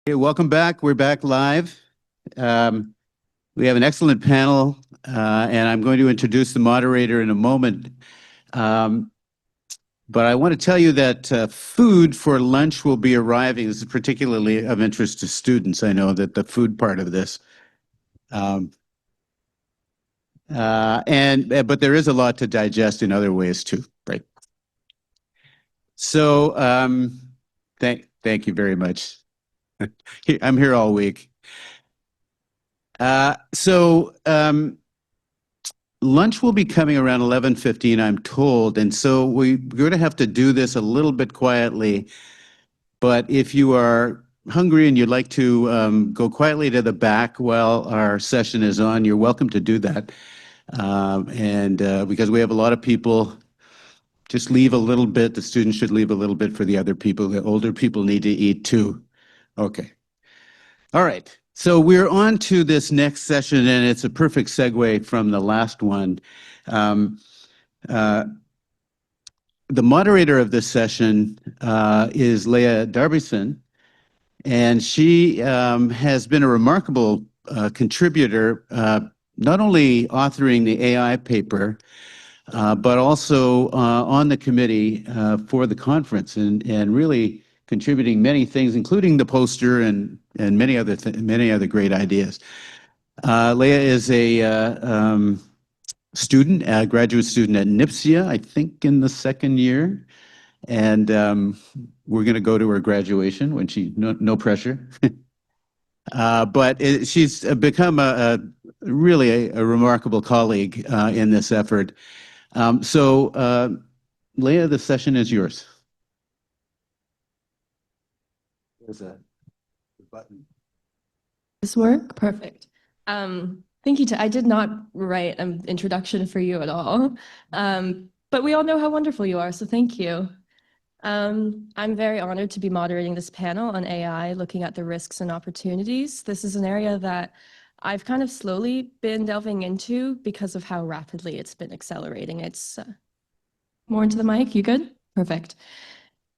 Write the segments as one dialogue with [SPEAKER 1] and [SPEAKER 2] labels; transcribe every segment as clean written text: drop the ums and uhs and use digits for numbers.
[SPEAKER 1] Hey, welcome back. We're back live. Um, we have an excellent panel, and I'm going to introduce the moderator in a moment. Um, but I want to tell you that food for lunch will be arriving. This is particularly of interest to students. I know that the food part of this. Um, but there is a lot to digest in other ways too, right? So thank you very much. I'm here all week. Lunch will be coming around 11:15, I'm told, and so we're going to have to do this a little bit quietly. But if you are hungry and you'd like to go quietly to the back while our session is on, you're welcome to do that. Because we have a lot of people, just leave a little bit. The students should leave a little bit for the other people. The older people need to eat too. Okay. All right. So we're on to this next session, and it's a perfect segue from the last one. Um, uh, the moderator of this session is Leah Darbyson, and she has been a remarkable contributor, not only authoring the AI paper, but also on the committee for the conference, and really contributing many things, including the poster and many other great ideas. Leah is a student, a graduate student at NIPSIA, I think in the second year. And we're going to go to her graduation when no pressure. She's become really a remarkable colleague in this effort. Leah, the session is yours. There's a button.
[SPEAKER 2] This work? Perfect. Thank you. I did not write an introduction for you at all, but we all know how wonderful you are, so thank you. I'm very honored to be moderating this panel on AI, looking at the risks and opportunities. This is an area that I've kind of slowly been delving into because of how rapidly it's been accelerating. It's more into the mic. You good? Perfect.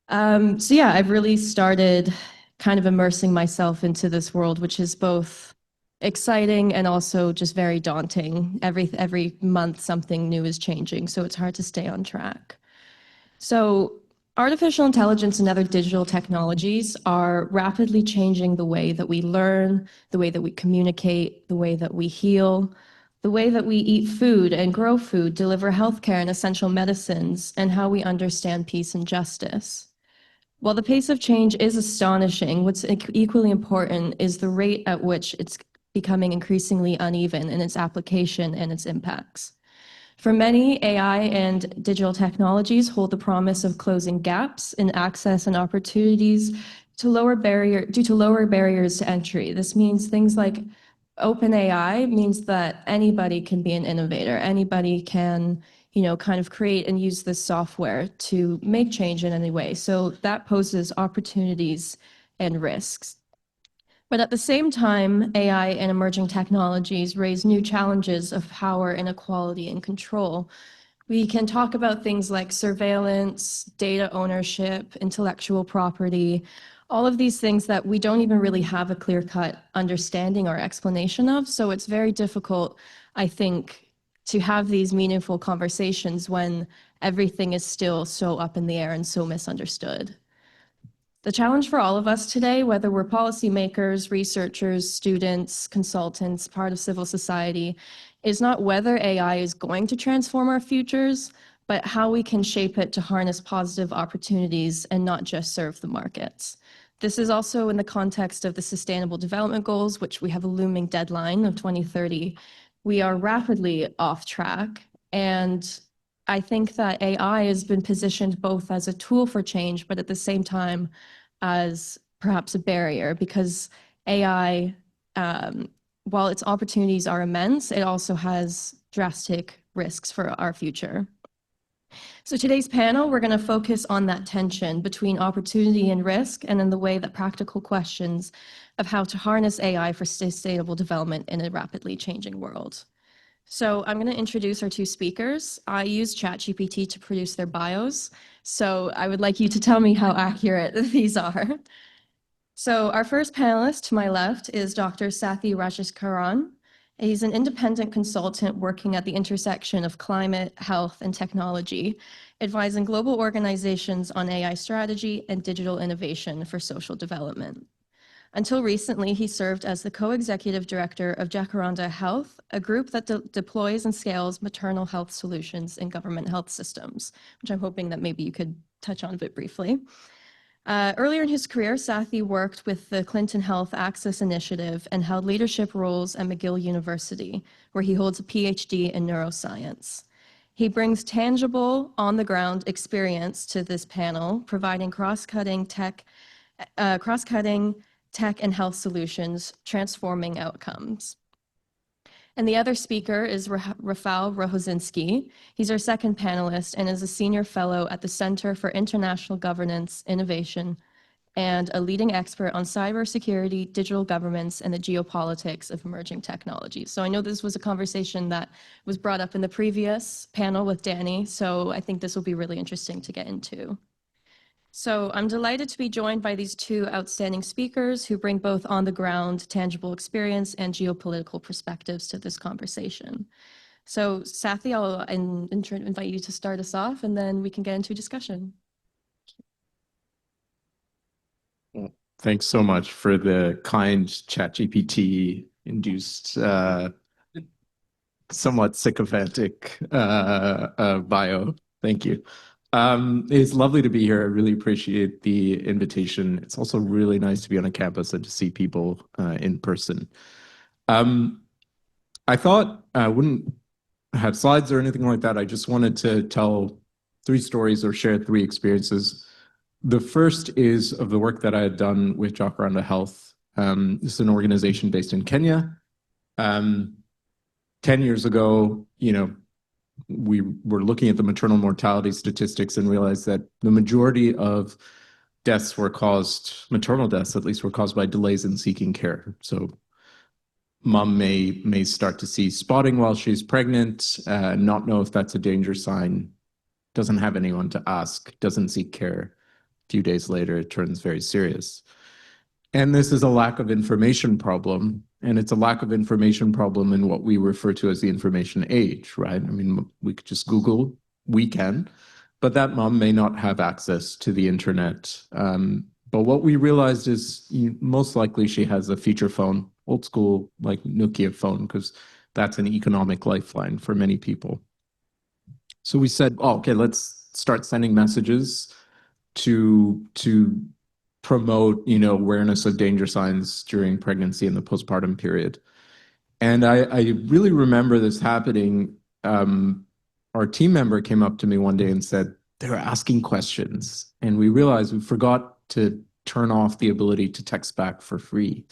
[SPEAKER 2] So yeah, I've really started kind of immersing myself into this world, which is both exciting and also just very daunting. Every month something new is changing, so it's hard to stay on track. So artificial intelligence and other digital technologies are rapidly changing the way that we learn, the way that we communicate, the way that we heal, the way that we eat food and grow food, deliver healthcare and essential medicines, and how we understand peace and justice. While the pace of change is astonishing, what's equally important is the rate at which it's becoming increasingly uneven in its application and its impacts. For many, AI and digital technologies hold the promise of closing gaps in access and opportunities due to lower barriers to entry. This means things like open AI means that anybody can be an innovator. Anybody can, kind of create and use this software to make change in any way. So that poses opportunities and risks. But at the same time, AI and emerging technologies raise new challenges of power, inequality, and control. We can talk about things like surveillance, data ownership, intellectual property, all of these things that we don't even really have a clear-cut understanding or explanation of. So it's very difficult, I think, to have these meaningful conversations when everything is still so up in the air and so misunderstood. The challenge for all of us today, whether we're policymakers, researchers, students, consultants, part of civil society, is not whether AI is going to transform our futures, but how we can shape it to harness positive opportunities and not just serve the markets. This is also in the context of the Sustainable Development Goals, which we have a looming deadline of 2030. We are rapidly off track, and I think that AI has been positioned both as a tool for change, but at the same time as perhaps a barrier, because AI, while its opportunities are immense, it also has drastic risks for our future. So today's panel, we're going to focus on that tension between opportunity and risk, and in the way that practical questions of how to harness AI for sustainable development in a rapidly changing world. So I'm going to introduce our two speakers. I use ChatGPT to produce their bios, so I would like you to tell me how accurate these are. So our first panelist to my left is Dr. Sathy Rajasekharan. He's an independent consultant working at the intersection of climate, health, and technology, advising global organizations on AI strategy and digital innovation for social development. Until recently, he served as the co-executive director of Jacaranda Health, a group that deploys and scales maternal health solutions in government health systems, which I'm hoping that maybe you could touch on a bit briefly. Earlier in his career, Sathy worked with the Clinton Health Access Initiative and held leadership roles at McGill University, where he holds a PhD in neuroscience. He brings tangible, on-the-ground experience to this panel, providing cross-cutting tech and health solutions, transforming outcomes. And the other speaker is Rafal Rohozinski. He's our second panelist and is a senior fellow at the Center for International Governance, Innovation, and a leading expert on cybersecurity, digital governments, and the geopolitics of emerging technologies. So I know this was a conversation that was brought up in the previous panel with Danny, so I think this will be really interesting to get into. So I'm delighted to be joined by these two outstanding speakers who bring both on-the-ground tangible experience and geopolitical perspectives to this conversation. So Sathy, I'll invite you to start us off, and then we can get into a discussion.
[SPEAKER 3] Well, thanks so much for the kind ChatGPT-induced, somewhat sycophantic bio. Thank you. It's lovely to be here. I really appreciate the invitation. It's also really nice to be on a campus and to see people in person. I thought I wouldn't have slides or anything like that. I just wanted to tell 3 stories or share 3 experiences. The first is of the work that I had done with Jacaranda Health. This is an organization based in Kenya. 10 years ago, we were looking at the maternal mortality statistics and realized that the majority of deaths were caused, maternal deaths at least, were caused by delays in seeking care. So mom may start to see spotting while she's pregnant, not know if that's a danger sign, doesn't have anyone to ask, doesn't seek care. A few days later, it turns very serious. And this is a lack of information problem. And it's a lack of information problem in what we refer to as the information age, right? I mean, we could just Google, we can, but that mom may not have access to the internet. But what we realized is most likely she has a feature phone, old school, like Nokia phone, because that's an economic lifeline for many people. So we said, oh, okay, let's start sending messages to promote, awareness of danger signs during pregnancy and the postpartum period. And I really remember this happening. Our team member came up to me one day and said, they were asking questions. And we realized we forgot to turn off the ability to text back for free.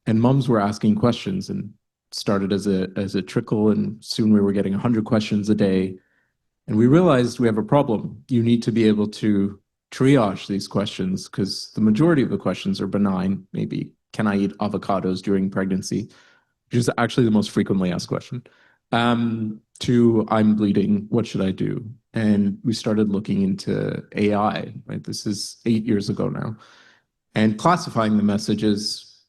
[SPEAKER 3] And moms were asking questions and started as a trickle. And soon we were getting 100 questions a day. And we realized we have a problem. You need to be able to triage these questions because the majority of the questions are benign. Maybe, can I eat avocados during pregnancy? Which is actually the most frequently asked question. To, I'm bleeding, what should I do? And we started looking into AI, right? This is 8 years ago now. And classifying the messages,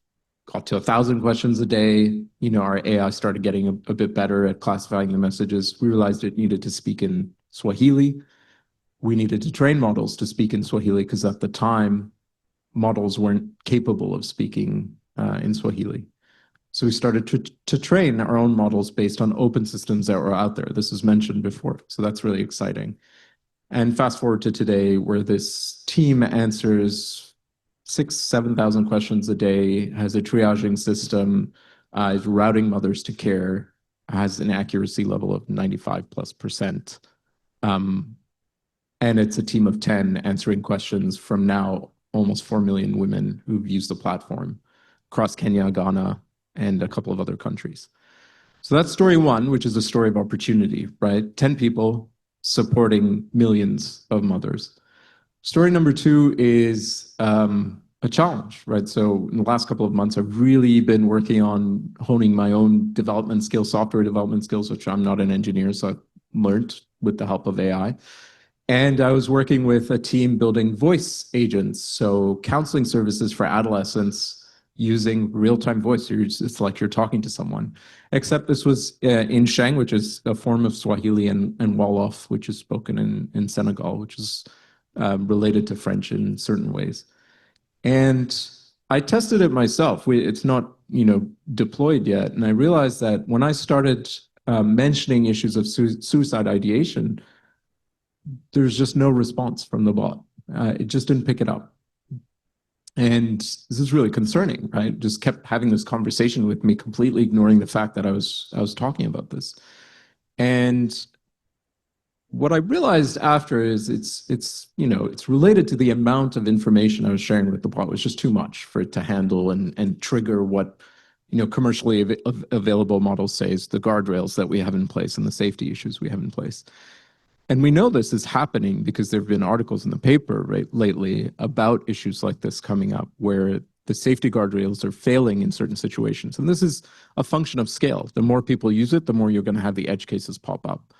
[SPEAKER 3] got to 1,000 questions a day. Our AI started getting a bit better at classifying the messages. We realized it needed to speak in Swahili. We needed to train models to speak in Swahili because at the time, models weren't capable of speaking in Swahili. So we started to train our own models based on open systems that were out there. This was mentioned before, so that's really exciting. And fast forward to today, where this team answers 6,000, 7,000 questions a day, has a triaging system, is routing mothers to care, has an accuracy level of 95+%. And it's a team of 10 answering questions from now almost 4 million women who've used the platform across Kenya, Ghana, and a couple of other countries. So that's story 1, which is a story of opportunity, right? 10 people supporting millions of mothers. Story number 2 is a challenge, right? So in the last couple of months, I've really been working on honing my own development skills, software development skills, which I'm not an engineer, so I've learned with the help of AI. And I was working with a team building voice agents, so counseling services for adolescents using real-time voice. It's like you're talking to someone. Except this was in Sheng, which is a form of Swahili, and Wolof, which is spoken in Senegal, which is related to French in certain ways. And I tested it myself. It's not, deployed yet. And I realized that when I started mentioning issues of suicide ideation, there's just no response from the bot. It just didn't pick it up. And this is really concerning, right? Just kept having this conversation with me, completely ignoring the fact that I was talking about this. And what I realized after is it's related to the amount of information I was sharing with the bot. It was just too much for it to handle and trigger what commercially available models say is the guardrails that we have in place and the safety issues we have in place. And we know this is happening because there have been articles in the paper lately about issues like this coming up where the safety guardrails are failing in certain situations. And this is a function of scale. The more people use it, the more you're going to have the edge cases pop up.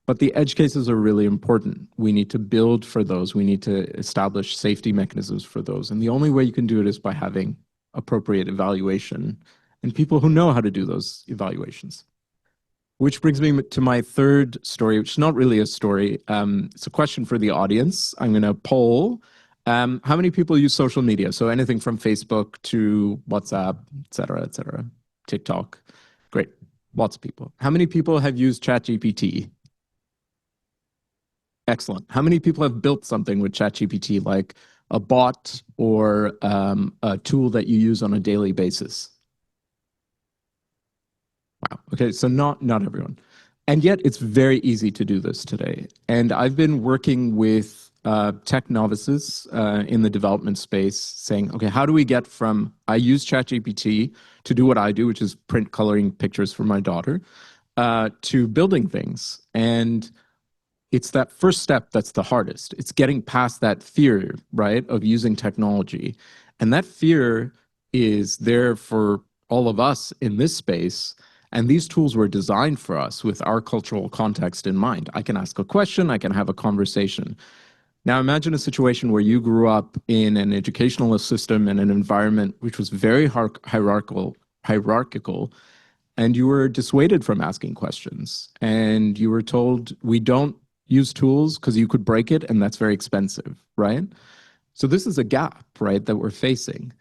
[SPEAKER 3] But the edge cases are really important. We need to build for those. We need to establish safety mechanisms for those. And the only way you can do it is by having appropriate evaluation and people who know how to do those evaluations. Which brings me to my third story, which is not really a story. It's a question for the audience. I'm going to poll. How many people use social media? So anything from Facebook to WhatsApp, et cetera, TikTok. Great. Lots of people. How many people have used ChatGPT? Excellent. How many people have built something with ChatGPT, like a bot or a tool that you use on a daily basis? Wow. Okay, so not everyone. And yet it's very easy to do this today. And I've been working with tech novices in the development space saying, okay, how do we get from I use ChatGPT to do what I do, which is print coloring pictures for my daughter, to building things. And it's that first step that's the hardest. It's getting past that fear, right, of using technology. And that fear is there for all of us in this space. And these tools were designed for us with our cultural context in mind. I can ask a question, I can have a conversation. Now imagine a situation where you grew up in an educational system and an environment which was very hierarchical, and you were dissuaded from asking questions. And you were told, we don't use tools because you could break it and that's very expensive, right? So this is a gap, right, that we're facing.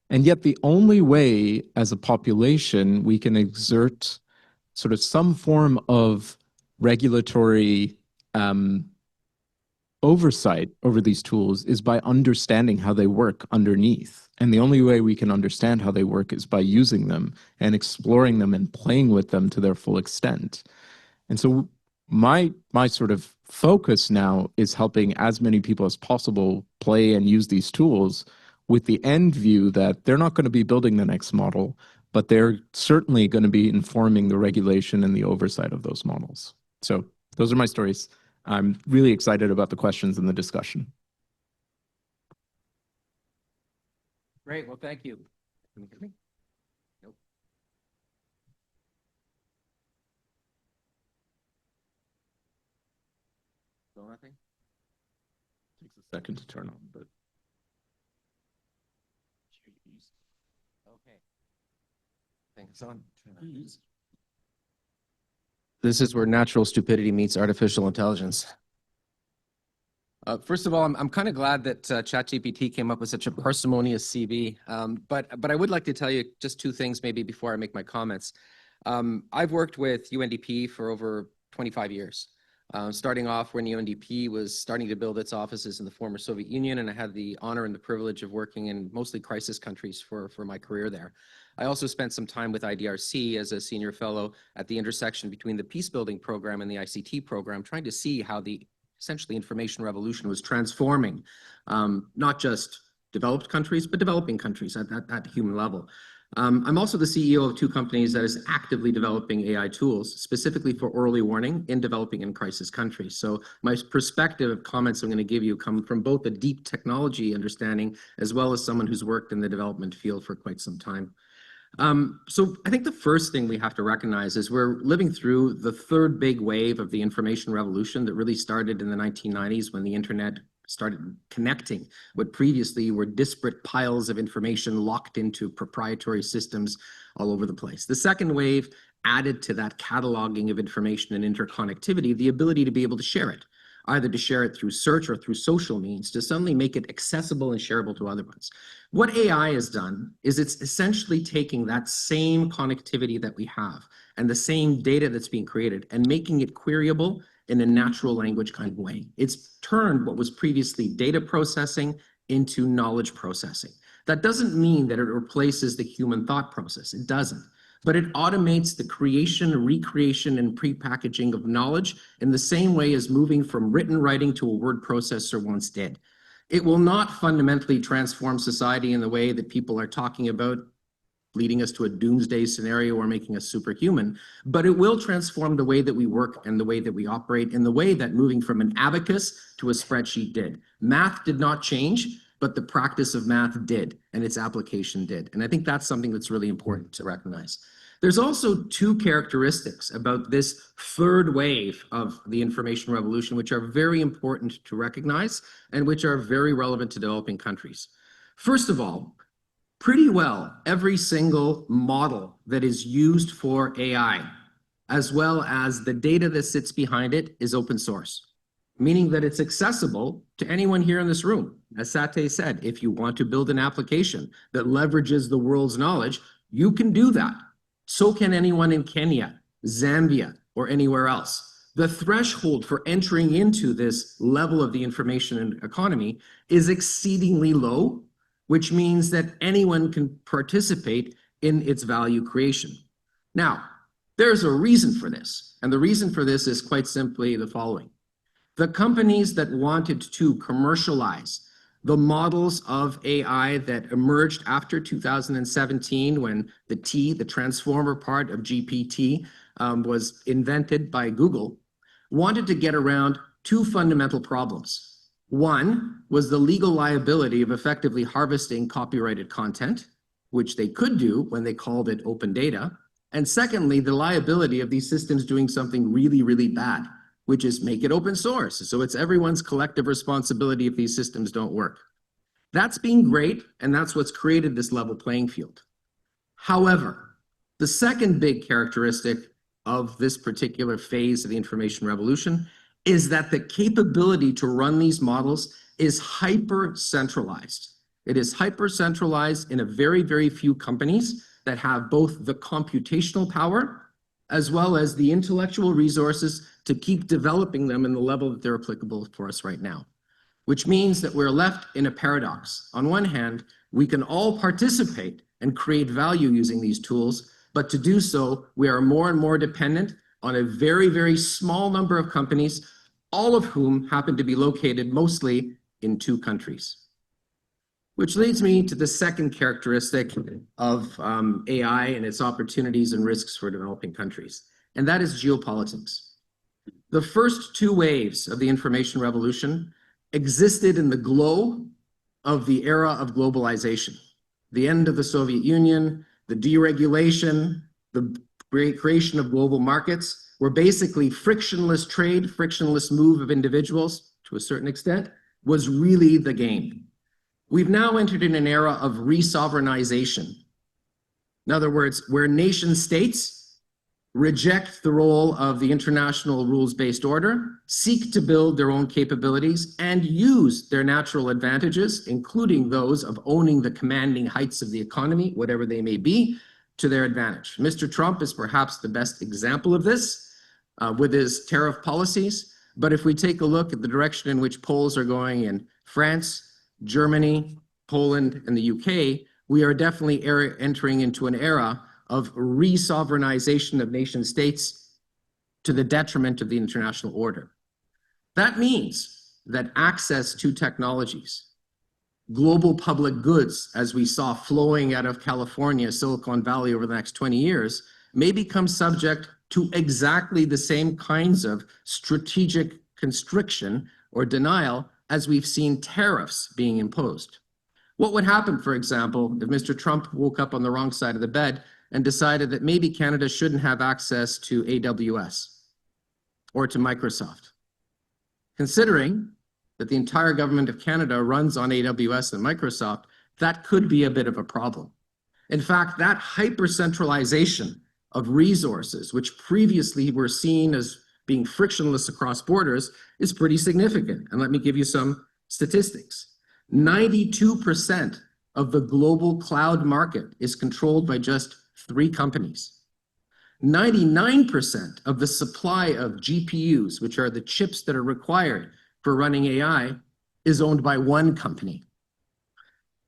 [SPEAKER 3] And yet the only way as a population we can exert sort of some form of regulatory oversight over these tools is by understanding how they work underneath. And the only way we can understand how they work is by using them and exploring them and playing with them to their full extent. And so my sort of focus now is helping as many people as possible play and use these tools with the end view that they're not going to be building the next model, but they're certainly going to be informing the regulation and the oversight of those models. So those are my stories. I'm really excited about the questions and the discussion.
[SPEAKER 4] Great. Well, thank you. Can you hear me? Nope. Still nothing?
[SPEAKER 3] Takes a second to turn on, but.
[SPEAKER 4] Okay. I think it's on. This is where natural stupidity meets artificial intelligence. First of all, I'm kind of glad that ChatGPT came up with such a parsimonious CV. But I would like to tell you just two things maybe before I make my comments. I've worked with UNDP for over 25 years. Starting off when UNDP was starting to build its offices in the former Soviet Union, and I had the honor and the privilege of working in mostly crisis countries for my career there. I also spent some time with IDRC as a senior fellow at the intersection between the peace building program and the ICT program, trying to see how the essentially information revolution was transforming not just developed countries, but developing countries at that human level. I'm also the CEO of two companies that is actively developing AI tools, specifically for early warning in developing and crisis countries. So my perspective of comments I'm going to give you come from both a deep technology understanding as well as someone who's worked in the development field for quite some time. So I think the first thing we have to recognize is we're living through the third big wave of the information revolution that really started in the 1990s when the internet started connecting what previously were disparate piles of information locked into proprietary systems all over the place. The second wave added to that cataloging of information and interconnectivity the ability to be able to share it, either to share it through search or through social means, to suddenly make it accessible and shareable to other ones. What AI has done is it's essentially taking that same connectivity that we have and the same data that's being created and making it queryable in a natural language kind of way. It's turned what was previously data processing into knowledge processing. That doesn't mean that it replaces the human thought process. It doesn't. But it automates the creation, recreation, and prepackaging of knowledge in the same way as moving from written writing to a word processor once did. It will not fundamentally transform society in the way that people are talking about, leading us to a doomsday scenario or making us superhuman, but it will transform the way that we work and the way that we operate in the way that moving from an abacus to a spreadsheet did. Math did not change, but the practice of math did, and its application did. And I think that's something that's really important to recognize. There's also two characteristics about this third wave of the information revolution, which are very important to recognize and which are very relevant to developing countries. First of all, pretty well every single model that is used for AI, as well as the data that sits behind it, is open source, meaning that it's accessible to anyone here in this room. As Sathy said, if you want to build an application that leverages the world's knowledge, you can do that. So can anyone in Kenya, Zambia, or anywhere else. The threshold for entering into this level of the information economy is exceedingly low, which means that anyone can participate in its value creation. Now, there's a reason for this, and the reason for this is quite simply the following. The companies that wanted to commercialize the models of AI that emerged after 2017 when the transformer part of GPT was invented by Google, wanted to get around two fundamental problems. One was the legal liability of effectively harvesting copyrighted content, which they could do when they called it open data. And secondly, the liability of these systems doing something really, really bad, which is make it open source. So it's everyone's collective responsibility if these systems don't work. That's been great, and that's what's created this level playing field. However, the second big characteristic of this particular phase of the information revolution is that the capability to run these models is hyper-centralized. It is hyper-centralized in a very, very few companies that have both the computational power as well as the intellectual resources to keep developing them in the level that they're applicable for us right now, which means that we're left in a paradox. On one hand, we can all participate and create value using these tools, but to do so, we are more and more dependent on a very, very small number of companies, all of whom happen to be located mostly in two countries. Which leads me to the second characteristic of AI and its opportunities and risks for developing countries, and that is geopolitics. The first two waves of the information revolution existed in the glow of the era of globalization, the end of the Soviet Union, the deregulation, the creation of global markets, where basically frictionless trade, frictionless move of individuals, to a certain extent, was really the game. We've now entered in an era of re-sovereignization. In other words, where nation states reject the role of the international rules-based order, seek to build their own capabilities, and use their natural advantages, including those of owning the commanding heights of the economy, whatever they may be, to their advantage. Mr. Trump is perhaps the best example of this with his tariff policies. But if we take a look at the direction in which polls are going in France, Germany, Poland, and the UK, we are definitely entering into an era of re-sovereignization of nation states to the detriment of the international order. That means that access to technologies, global public goods, as we saw flowing out of California, Silicon Valley over the next 20 years, may become subject to exactly the same kinds of strategic constriction or denial as we've seen tariffs being imposed. What would happen, for example, if Mr. Trump woke up on the wrong side of the bed and decided that maybe Canada shouldn't have access to AWS or to Microsoft? Considering that the entire government of Canada runs on AWS and Microsoft, that could be a bit of a problem. In fact, that hyper-centralization of resources, which previously were seen as being frictionless across borders, is pretty significant. And let me give you some statistics. 92% of the global cloud market is controlled by just 3 companies. 99% of the supply of GPUs, which are the chips that are required for running AI, is owned by 1 company.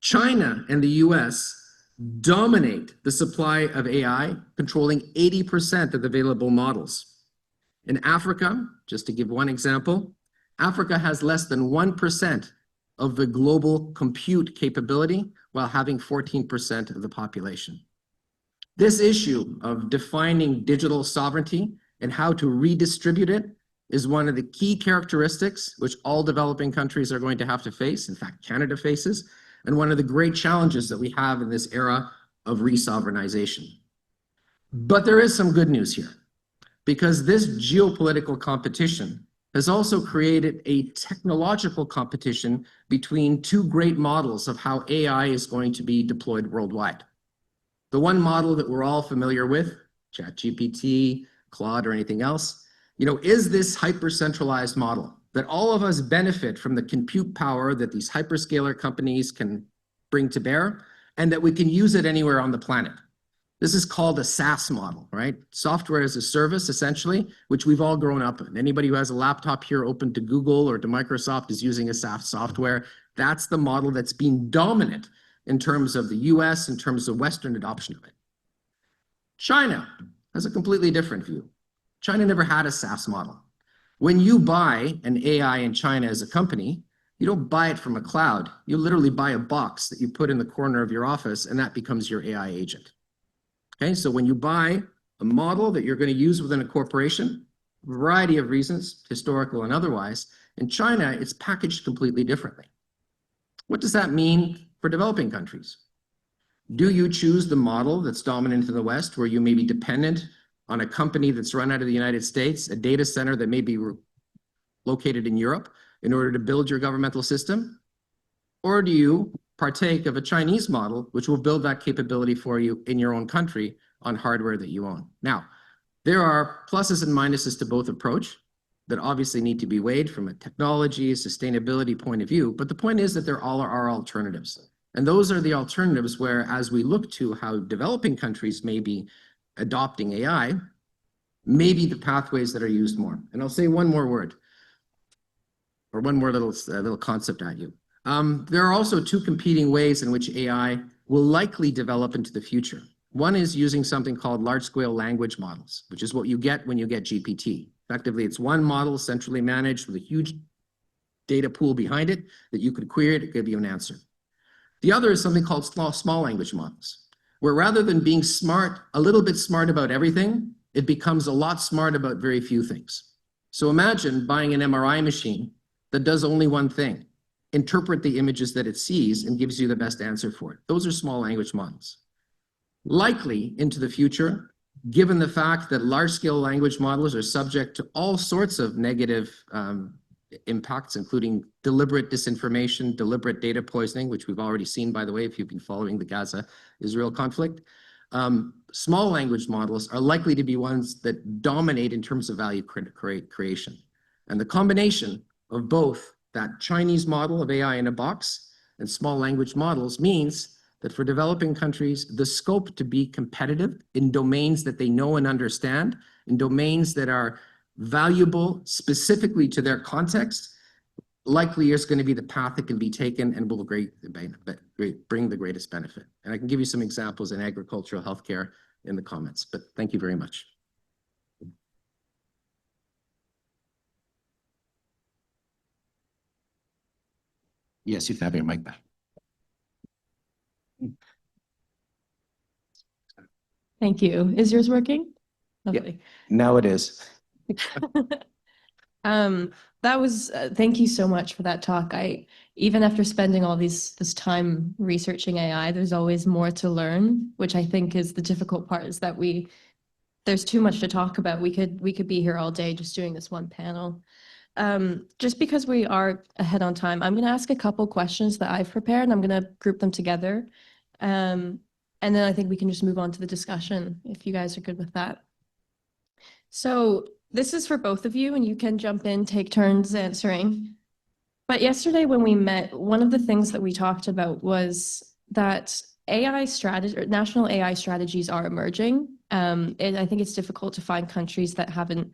[SPEAKER 4] China and the US dominate the supply of AI, controlling 80% of the available models. In Africa, just to give one example, Africa has less than 1% of the global compute capability while having 14% of the population. This issue of defining digital sovereignty and how to redistribute it is one of the key characteristics which all developing countries are going to have to face. In fact, Canada faces, and one of the great challenges that we have in this era of re-sovereignization. But there is some good news here, because this geopolitical competition has also created a technological competition between 2 great models of how AI is going to be deployed worldwide. The one model that we're all familiar with, ChatGPT, Claude, or anything else, is this hyper-centralized model that all of us benefit from the compute power that these hyperscaler companies can bring to bear, and that we can use it anywhere on the planet. This is called a SaaS model, right? Software as a service, essentially, which we've all grown up in. Anybody who has a laptop here open to Google or to Microsoft is using a SaaS software. That's the model that's been dominant in terms of the US, in terms of Western adoption of it. China has a completely different view. China never had a SaaS model. When you buy an AI in China as a company, you don't buy it from a cloud. You literally buy a box that you put in the corner of your office, and that becomes your AI agent. Okay, so when you buy a model that you're going to use within a corporation, a variety of reasons, historical and otherwise, in China, it's packaged completely differently. What does that mean for developing countries? Do you choose the model that's dominant in the West, where you may be dependent on a company that's run out of the United States, a data center that may be located in Europe, in order to build your governmental system? Or do you partake of a Chinese model, which will build that capability for you in your own country on hardware that you own? Now, there are pluses and minuses to both approach that obviously need to be weighed from a technology, sustainability point of view, but the point is that there all are alternatives. And those are the alternatives where, as we look to how developing countries may be adopting AI, maybe the pathways that are used more. And I'll say one more word, or one more little concept at you. There are also 2 competing ways in which AI will likely develop into the future. One is using something called large-scale language models, which is what you get when you get GPT. Effectively, it's one model centrally managed with a huge data pool behind it that you could query it, give you an answer. The other is something called small language models, where rather than being smart, a little bit smart about everything, it becomes a lot smart about very few things. So imagine buying an MRI machine that does only one thing: interpret the images that it sees and gives you the best answer for it. Those are small language models. Likely into the future, given the fact that large-scale language models are subject to all sorts of negative impacts, including deliberate disinformation, deliberate data poisoning, which we've already seen, by the way, if you've been following the Gaza-Israel conflict. Small language models are likely to be ones that dominate in terms of value creation. And the combination of both that Chinese model of AI in a box and small language models means that for developing countries, the scope to be competitive in domains that they know and understand, in domains that are valuable specifically to their context, likely is going to be the path that can be taken and will bring the greatest benefit. And I can give you some examples in agricultural healthcare in the comments, but thank you very much.
[SPEAKER 1] Yes, you can have your mic back.
[SPEAKER 2] Thank you. Is yours working? Lovely.
[SPEAKER 1] Now it is.
[SPEAKER 2] That was, thank you so much for that talk. Even after spending all this time researching AI, there's always more to learn, which I think is the difficult part, is that there's too much to talk about. We could be here all day just doing this one panel. Just because we are ahead on time, I'm going to ask a couple questions that I've prepared, and I'm going to group them together. And then I think we can just move on to the discussion, if you guys are good with that. So this is for both of you, and you can jump in, take turns answering. But yesterday when we met, one of the things that we talked about was that national AI strategies are emerging. And I think it's difficult to find countries that haven't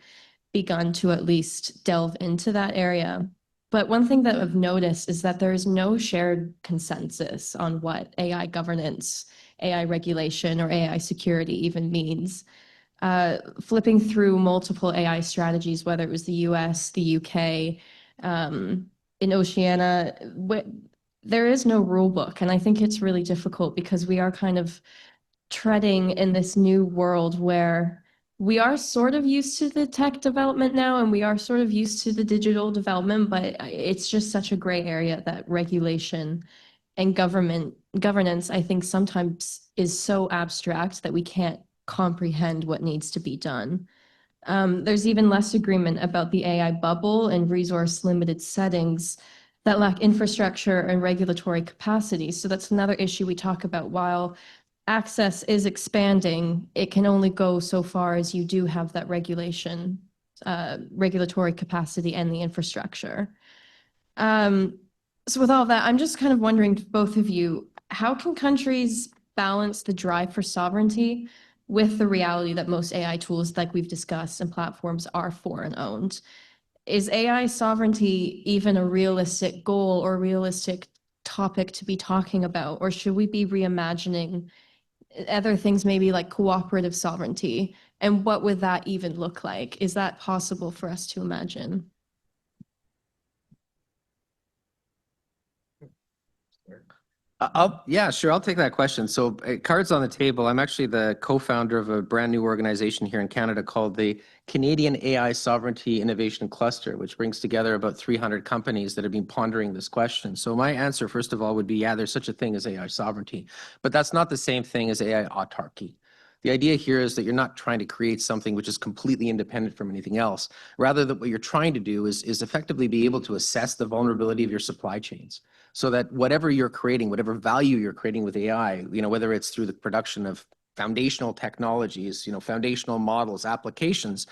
[SPEAKER 2] begun to at least delve into that area. But one thing that I've noticed is that there is no shared consensus on what AI governance, AI regulation, or AI security even means. Flipping through multiple AI strategies, whether it was the US, the UK, in Oceania, there is no rule book. And I think it's really difficult because we are kind of treading in this new world where we are sort of used to the tech development now, and we are sort of used to the digital development, but it's just such a gray area that regulation and governance, I think, sometimes is so abstract that we can't comprehend what needs to be done. There's even less agreement about the AI bubble and resource-limited settings that lack infrastructure and regulatory capacity. So that's another issue we talk about. While access is expanding, it can only go so far as you do have that regulatory capacity and the infrastructure. So with all that, I'm just kind of wondering, both of you, how can countries balance the drive for sovereignty with the reality that most AI tools, like we've discussed, and platforms are foreign owned? Is AI sovereignty even a realistic goal or realistic topic to be talking about? Or should we be reimagining other things, maybe like cooperative sovereignty? And what would that even look like? Is that possible for us to imagine?
[SPEAKER 4] Yeah, sure. I'll take that question. So cards on the table. I'm actually the co-founder of a brand new organization here in Canada called the Canadian AI Sovereignty Innovation Cluster, which brings together about 300 companies that have been pondering this question. So my answer, first of all, would be, yeah, there's such a thing as AI sovereignty, but that's not the same thing as AI autarky. The idea here is that you're not trying to create something which is completely independent from anything else. Rather, that what you're trying to do is effectively be able to assess the vulnerability of your supply chains, so that whatever you're creating, whatever value you're creating with AI, whether it's through the production of foundational technologies, foundational models, applications,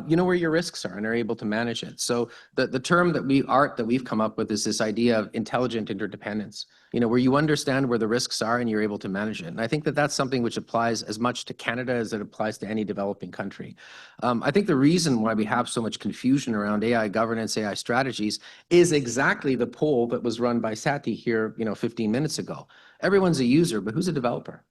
[SPEAKER 4] you know where your risks are and are able to manage it. So the term that we've come up with is this idea of intelligent interdependence, where you understand where the risks are and you're able to manage it. And I think that that's something which applies as much to Canada as it applies to any developing country. I think the reason why we have so much confusion around AI governance, AI strategies, is exactly the poll that was run by Sathy here, 15 minutes ago. Everyone's a user, but who's a developer?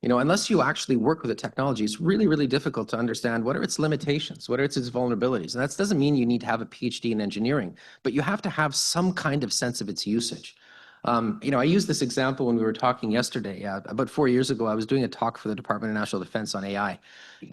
[SPEAKER 4] Unless you actually work with the technology, it's really, really difficult to understand what are its limitations, what are its vulnerabilities. And that doesn't mean you need to have a PhD in engineering, but you have to have some kind of sense of its usage. I used this example when we were talking yesterday. About 4 years ago, I was doing a talk for the Department of National Defense on AI.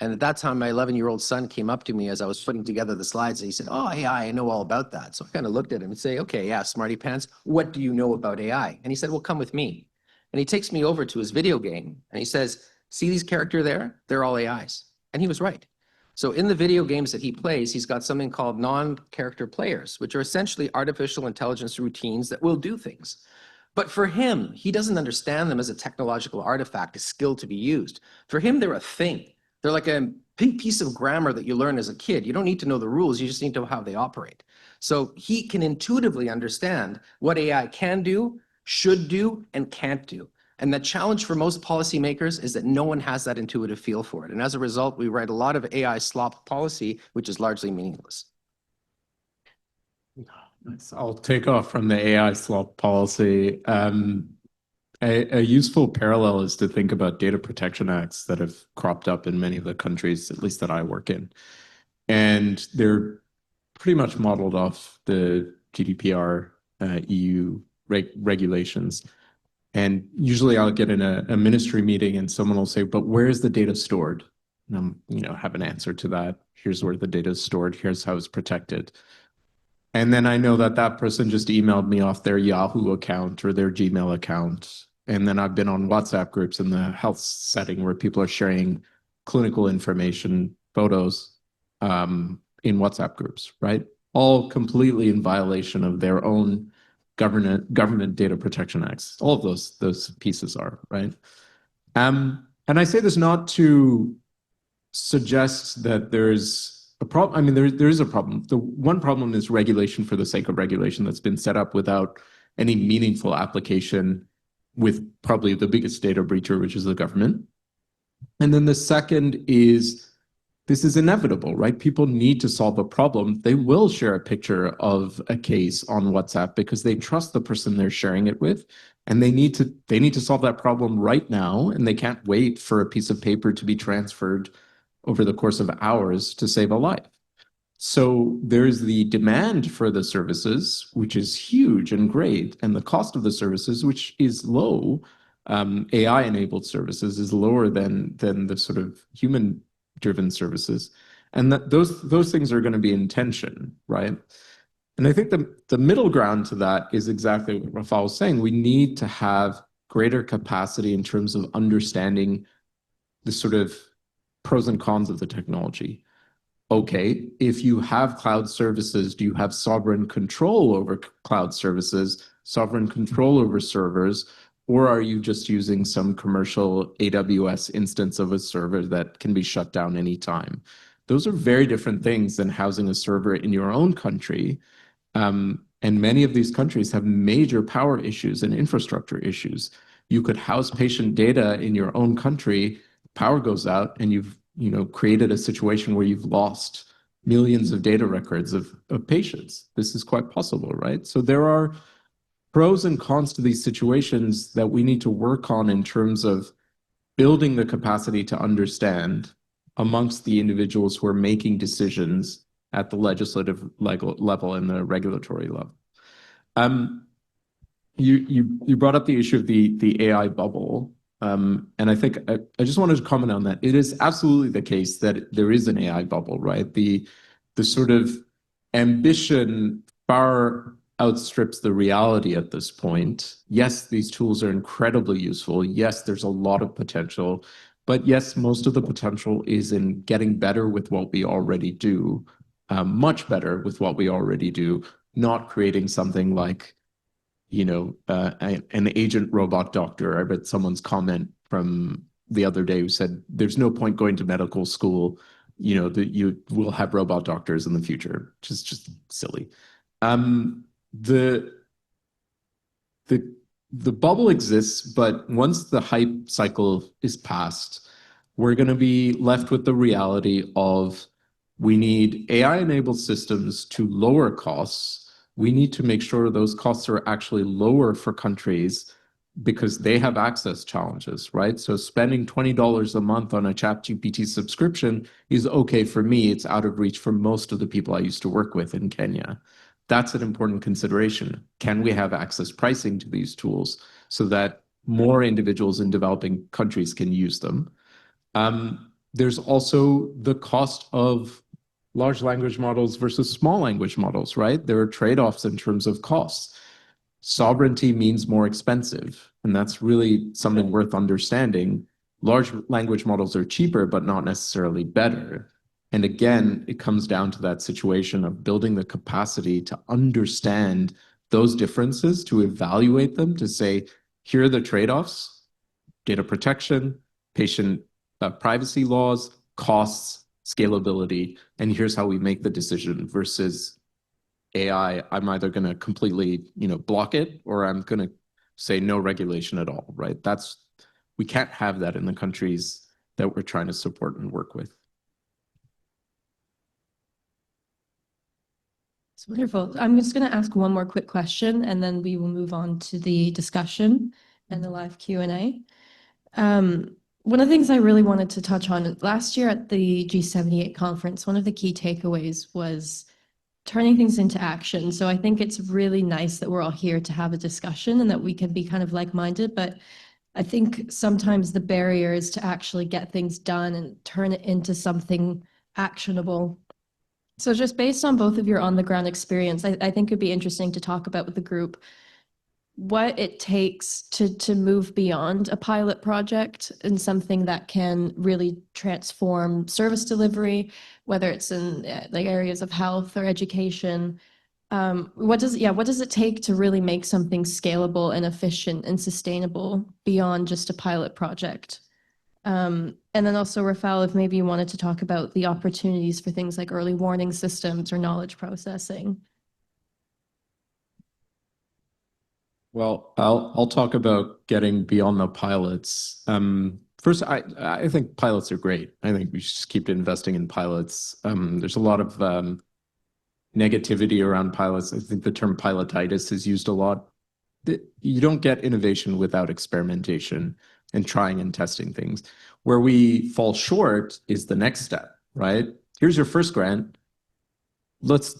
[SPEAKER 4] And at that time, my 11-year-old son came up to me as I was putting together the slides. And he said, "Oh, AI, I know all about that." So I kind of looked at him and say, "Okay, yeah, smarty pants, what do you know about AI?" And he said, "Well, come with me." And he takes me over to his video game and he says, "See these characters there? They're all AIs." And he was right. So in the video games that he plays, he's got something called non-character players, which are essentially artificial intelligence routines that will do things. But for him, he doesn't understand them as a technological artifact, a skill to be used. For him, they're a thing. They're like a piece of grammar that you learn as a kid. You don't need to know the rules, you just need to know how they operate. So he can intuitively understand what AI can do, should do, and can't do. And the challenge for most policymakers is that no one has that intuitive feel for it. And as a result, we write a lot of AI slop policy, which is largely meaningless.
[SPEAKER 3] Nice. I'll take off from the AI slop policy. A useful parallel is to think about data protection acts that have cropped up in many of the countries, at least that I work in. And they're pretty much modeled off the GDPR EU regulations. And usually I'll get in a ministry meeting and someone will say, "But where is the data stored?" And I'm, have an answer to that. Here's where the data is stored. Here's how it's protected. And then I know that that person just emailed me off their Yahoo account or their Gmail account. And then I've been on WhatsApp groups in the health setting where people are sharing clinical information, photos, in WhatsApp groups, right? All completely in violation of their own government data protection acts. All of those pieces are, right? And I say this not to suggest that there's a problem. I mean, there is a problem. The one problem is regulation for the sake of regulation that's been set up without any meaningful application, with probably the biggest data breacher, which is the government. And then the second is this is inevitable, right? People need to solve a problem. They will share a picture of a case on WhatsApp because they trust the person they're sharing it with, and they need to solve that problem right now, and they can't wait for a piece of paper to be transferred over the course of hours to save a life. So there's the demand for the services, which is huge and great, and the cost of the services, which is low. AI-enabled services is lower than the sort of human-driven services, and that those things are going to be in tension, right? And I think the middle ground to that is exactly what Rafal was saying. We need to have greater capacity in terms of understanding the sort of pros and cons of the technology. Okay, if you have cloud services, do you have sovereign control over cloud services, sovereign control over servers, or are you just using some commercial AWS instance of a server that can be shut down anytime? Those are very different things than housing a server in your own country. And many of these countries have major power issues and infrastructure issues. You could house patient data in your own country, power goes out, and you've created a situation where you've lost millions of data records of patients. This is quite possible, right? So there are pros and cons to these situations that we need to work on in terms of building the capacity to understand amongst the individuals who are making decisions at the legislative level and the regulatory level. You brought up the issue of the AI bubble. And I think I just wanted to comment on that. It is absolutely the case that there is an AI bubble, right? The sort of ambition far outstrips the reality at this point. Yes, these tools are incredibly useful. Yes, there's a lot of potential. But yes, most of the potential is in getting better with what we already do, much better with what we already do, not creating something like an agent robot doctor. I read someone's comment from the other day who said, there's no point going to medical school, that you will have robot doctors in the future, which is just silly. The bubble exists, but once the hype cycle is past, we're going to be left with the reality of we need AI-enabled systems to lower costs. We need to make sure those costs are actually lower for countries because they have access challenges, right? So spending $20 a month on a ChatGPT subscription is okay for me. It's out of reach for most of the people I used to work with in Kenya. That's an important consideration. Can we have access pricing to these tools so that more individuals in developing countries can use them? There's also the cost of large language models versus small language models, right? There are trade-offs in terms of costs. Sovereignty means more expensive, and that's really something worth understanding. Large language models are cheaper, but not necessarily better. And again, it comes down to that situation of building the capacity to understand those differences, to evaluate them, to say, here are the trade-offs: data protection, patient privacy laws, costs, scalability, and here's how we make the decision, versus AI, I'm either going to completely, block it, or I'm going to say no regulation at all, right? We can't have that in the countries that we're trying to support and work with.
[SPEAKER 2] It's wonderful. I'm just going to ask one more quick question, and then we will move on to the discussion and the live Q&A. One of the things I really wanted to touch on last year at the G78 conference, one of the key takeaways was turning things into action. So I think it's really nice that we're all here to have a discussion and that we can be kind of like-minded, but I think sometimes the barrier is to actually get things done and turn it into something actionable So just based on both of your on-the-ground experience, I think it'd be interesting to talk about with the group what it takes to move beyond a pilot project and something that can really transform service delivery, whether it's in like areas of health or education. What does it take to really make something scalable and efficient and sustainable beyond just a pilot project? And then also, Rafal, if maybe you wanted to talk about the opportunities for things like early warning systems or knowledge processing.
[SPEAKER 3] Well, I'll talk about getting beyond the pilots. First, I think pilots are great. I think we should just keep investing in pilots. There's a lot of negativity around pilots. I think the term pilotitis is used a lot. You don't get innovation without experimentation and trying and testing things. Where we fall short is the next step, right? Here's your first grant. Let's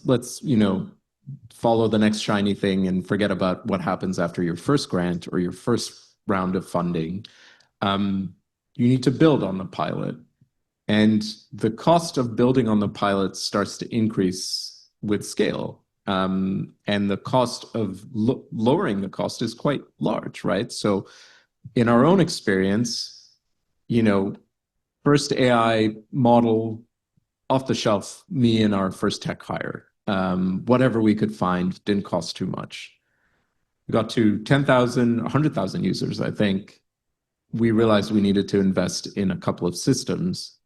[SPEAKER 3] follow the next shiny thing and forget about what happens after your first grant or your first round of funding. You need to build on the pilot. And the cost of building on the pilot starts to increase with scale. And the cost of lowering the cost is quite large, right? So in our own experience, first AI model off the shelf, me and our first tech hire. Whatever we could find didn't cost too much. We got to 10,000, 100,000 users, I think. We realized we needed to invest in a couple of systems.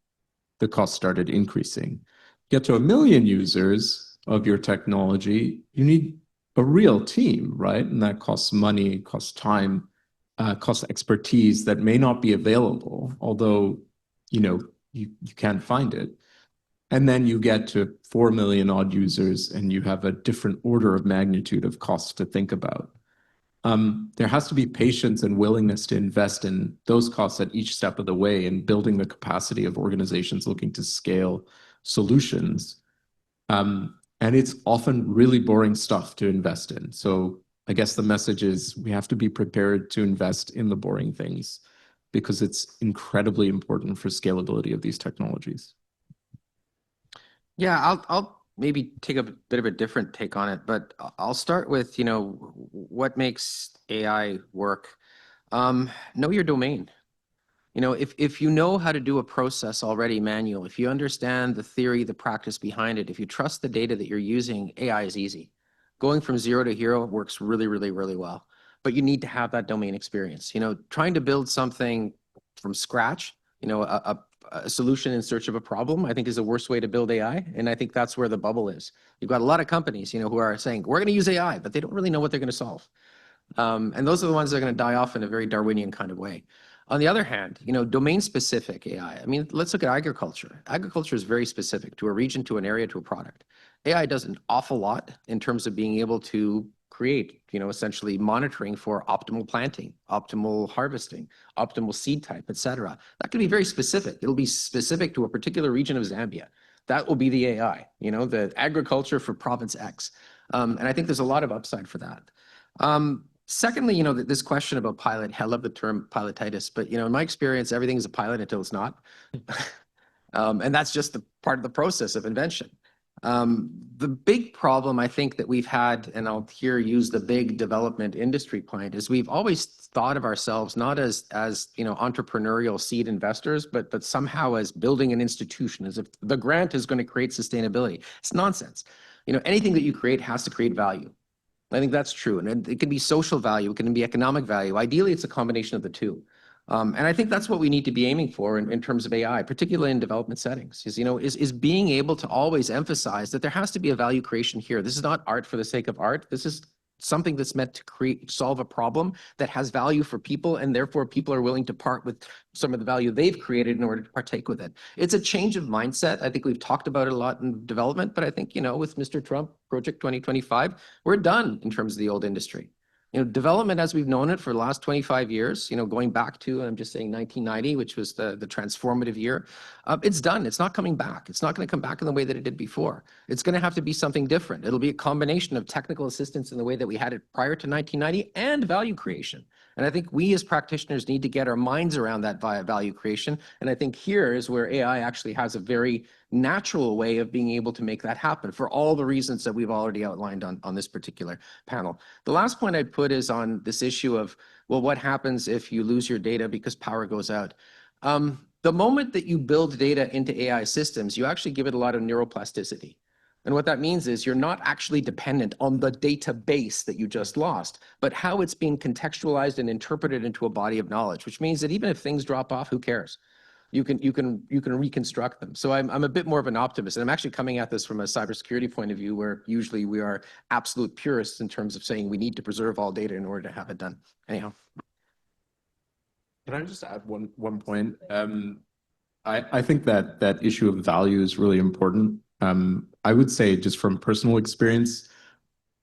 [SPEAKER 3] The cost started increasing. Get to 1 million users of your technology, you need a real team, right? And that costs money, costs time, costs expertise that may not be available, although you can find it. And then you get to 4 million odd users and you have a different order of magnitude of costs to think about. There has to be patience and willingness to invest in those costs at each step of the way and building the capacity of organizations looking to scale solutions. And it's often really boring stuff to invest in. So I guess the message is we have to be prepared to invest in the boring things because it's incredibly important for scalability of these technologies.
[SPEAKER 4] Yeah, I'll maybe take a bit of a different take on it, but I'll start with, what makes AI work. Know your domain. If you know how to do a process already manual, if you understand the theory, the practice behind it, if you trust the data that you're using, AI is easy. Going from zero to hero works really, really, really well. But you need to have that domain experience. Trying to build something from scratch, a solution in search of a problem, I think is the worst way to build AI. And I think that's where the bubble is. You've got a lot of companies, who are saying, we're going to use AI, but they don't really know what they're going to solve. And those are the ones that are going to die off in a very Darwinian kind of way. On the other hand, domain-specific AI. I mean, let's look at agriculture. Agriculture is very specific to a region, to an area, to a product. AI does an awful lot in terms of being able to create, essentially monitoring for optimal planting, optimal harvesting, optimal seed type, et cetera. That can be very specific. It'll be specific to a particular region of Zambia. That will be the AI, the agriculture for province X. And I think there's a lot of upside for that. Secondly, this question about pilot, I love the term pilotitis, but in my experience, everything is a pilot until it's not. And that's just the part of the process of invention. The big problem I think that we've had, and I'll here use the big development industry point, is we've always thought of ourselves not as entrepreneurial seed investors, but somehow as building an institution, as if the grant is going to create sustainability. It's nonsense. Anything that you create has to create value. I think that's true. And it can be social value, it can be economic value. Ideally, it's a combination of the two. And I think that's what we need to be aiming for in terms of AI, particularly in development settings, is being able to always emphasize that there has to be a value creation here. This is not art for the sake of art. This is something that's meant to solve a problem that has value for people, and therefore people are willing to part with some of the value they've created in order to partake with it. It's a change of mindset. I think we've talked about it a lot in development, but I think, with Mr. Trump, Project 2025, we're done in terms of the old industry. Development as we've known it for the last 25 years, going back to, I'm just saying 1990, which was the transformative year, it's done. It's not coming back. It's not going to come back in the way that it did before. It's going to have to be something different. It'll be a combination of technical assistance in the way that we had it prior to 1990 and value creation. And I think we as practitioners need to get our minds around that via value creation. And I think here is where AI actually has a very natural way of being able to make that happen for all the reasons that we've already outlined on this particular panel. The last point I'd put is on this issue of, well, what happens if you lose your data because power goes out? The moment that you build data into AI systems, you actually give it a lot of neuroplasticity. And what that means is you're not actually dependent on the database that you just lost, but how it's being contextualized and interpreted into a body of knowledge, which means that even if things drop off, who cares? You can reconstruct them. So I'm a bit more of an optimist, and I'm actually coming at this from a cybersecurity point of view, where usually we are absolute purists in terms of saying we need to preserve all data in order to have it done. Anyhow.
[SPEAKER 3] Can I just add one point? I think that issue of value is really important. I would say, just from personal experience,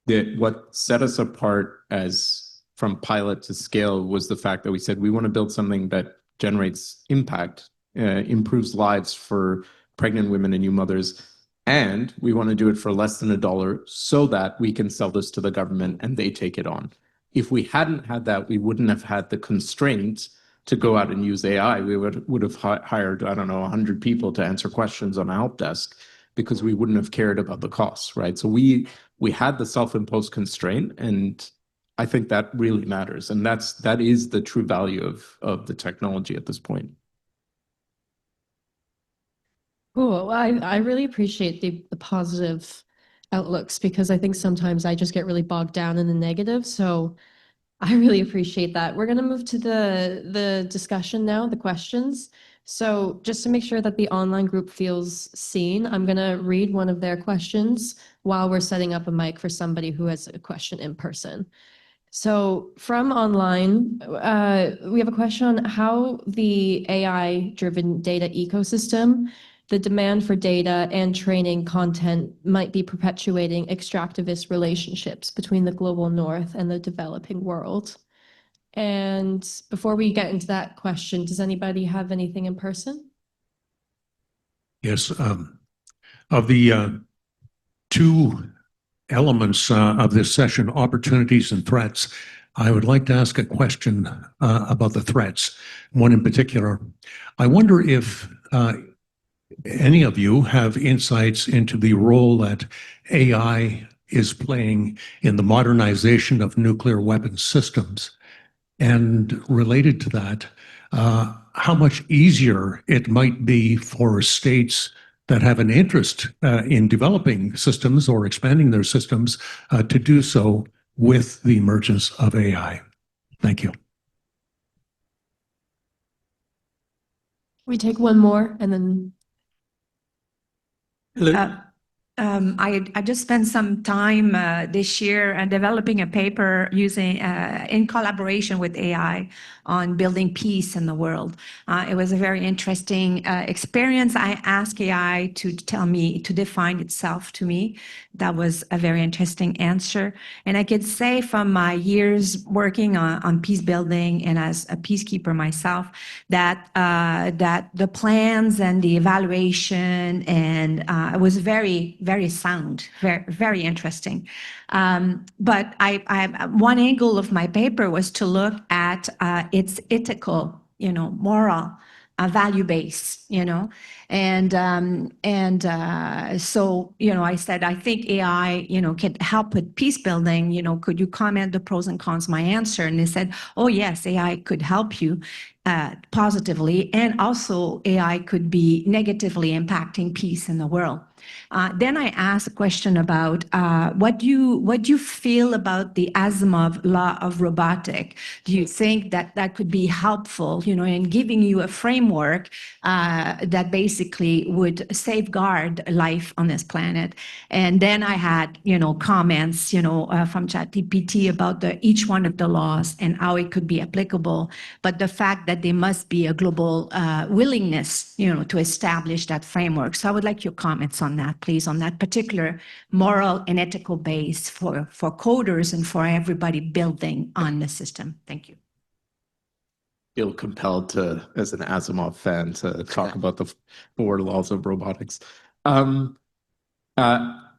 [SPEAKER 3] that what set us apart as from pilot to scale was the fact that we said we want to build something that generates impact, improves lives for pregnant women and new mothers, and we want to do it for less than $1 so that we can sell this to the government and they take it on. If we hadn't had that, we wouldn't have had the constraints to go out and use AI. We would have hired, I don't know, 100 people to answer questions on a help desk, because we wouldn't have cared about the costs, right? So we had the self-imposed constraint, and I think that really matters. And that is the true value of the technology at this point.
[SPEAKER 2] Cool. I really appreciate the positive outlooks, because I think sometimes I just get really bogged down in the negative. So I really appreciate that. We're going to move to the discussion now, the questions. So just to make sure that the online group feels seen, I'm going to read one of their questions while we're setting up a mic for somebody who has a question in person. So from online, we have a question on how the AI-driven data ecosystem, the demand for data and training content, might be perpetuating extractivist relationships between the global north and the developing world. And before we get into that question, does anybody have anything in person?
[SPEAKER 5] Yes. Of the two elements of this session, opportunities and threats, I would like to ask a question about the threats. One in particular. I wonder if any of you have insights into the role that AI is playing in the modernization of nuclear weapons systems. And related to that, how much easier it might be for states that have an interest in developing systems or expanding their systems to do so with the emergence of AI. Thank you.
[SPEAKER 2] We take one more and then.
[SPEAKER 6] I just spent some time this year developing a paper using in collaboration with AI on building peace in the world. It was a very interesting experience. I asked AI to tell me, to define itself to me. That was a very interesting answer. And I could say from my years working on peace building and as a peacekeeper myself, that the plans and the evaluation and it was very, very sound, very, very interesting. But one angle of my paper was to look at its ethical, moral, value base, and so, I said, I think AI, can help with peace building. Could you comment the pros and cons? My answer, and they said, oh yes, AI could help you positively, and also AI could be negatively impacting peace in the world. Then I asked a question about what do you feel about the Asimov law of robotic? Do you think that could be helpful, in giving you a framework that basically would safeguard life on this planet? And then I had, comments, from ChatGPT about each one of the laws and how it could be applicable, but the fact that there must be a global willingness, to establish that framework. So I would like your comments on that, please, on that particular moral and ethical base for coders and for everybody building on the system. Thank you.
[SPEAKER 3] Feel compelled to, as an Asimov fan, to talk about the 4 laws of robotics.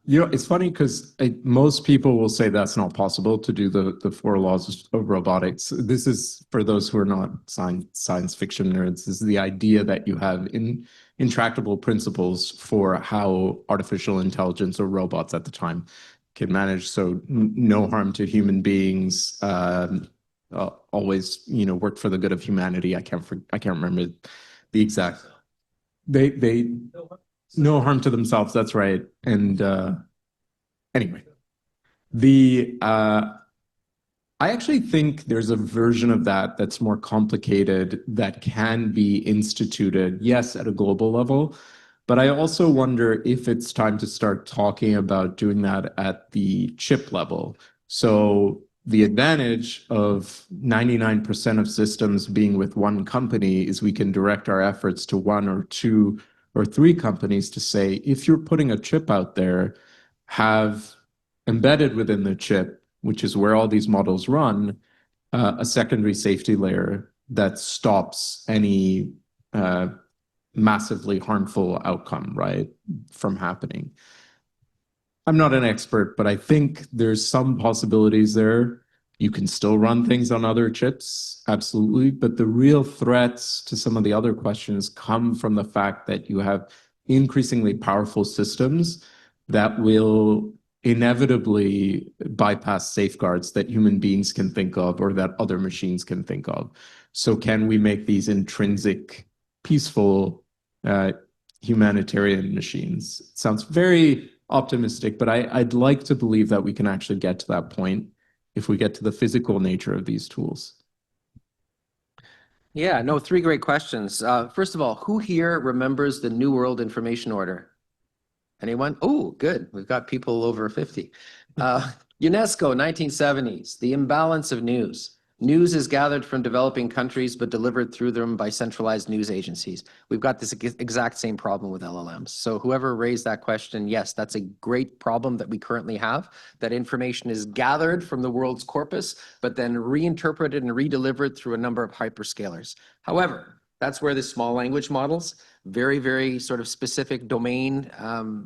[SPEAKER 3] It's funny because most people will say that's not possible to do the four laws of robotics. This is for those who are not science fiction nerds. This is the idea that you have intractable principles for how artificial intelligence or robots at the time can manage. So no harm to human beings. Always, work for the good of humanity. I can't remember the exact. They no harm to themselves. That's right. And anyway, I actually think there's a version of that that's more complicated that can be instituted, yes, at a global level. But I also wonder if it's time to start talking about doing that at the chip level. So the advantage of 99% of systems being with one company is we can direct our efforts to one or two or three companies to say, if you're putting a chip out there, have embedded within the chip, which is where all these models run, a secondary safety layer that stops any massively harmful outcome, right, from happening. I'm not an expert, but I think there's some possibilities there. You can still run things on other chips, absolutely. But the real threats to some of the other questions come from the fact that you have increasingly powerful systems that will inevitably bypass safeguards that human beings can think of or that other machines can think of. So can we make these intrinsic, peaceful, humanitarian machines? It sounds very optimistic, but I'd like to believe that we can actually get to that point if we get to the physical nature of these tools.
[SPEAKER 4] Yeah, no, three great questions. First of all, who here remembers the New World Information Order? Anyone? Oh, good. We've got people over 50. UNESCO, 1970s, the imbalance of news. News is gathered from developing countries, but delivered through them by centralized news agencies. We've got this exact same problem with LLMs. So whoever raised that question, yes, that's a great problem that we currently have, that information is gathered from the world's corpus, but then reinterpreted and redelivered through a number of hyperscalers. However, that's where the small language models, very, very sort of specific domain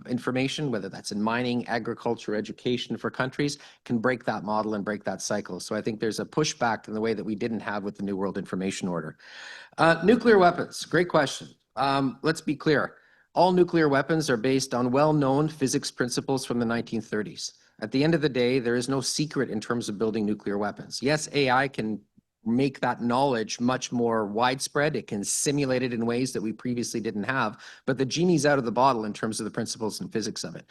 [SPEAKER 4] information, whether that's in mining, agriculture, education for countries, can break that model and break that cycle. So I think there's a pushback in the way that we didn't have with the New World Information Order. Nuclear weapons, great question. Let's be clear. All nuclear weapons are based on well-known physics principles from the 1930s. At the end of the day, there is no secret in terms of building nuclear weapons. Yes, AI can make that knowledge much more widespread. It can simulate it in ways that we previously didn't have, but the genie's out of the bottle in terms of the principles and physics of it.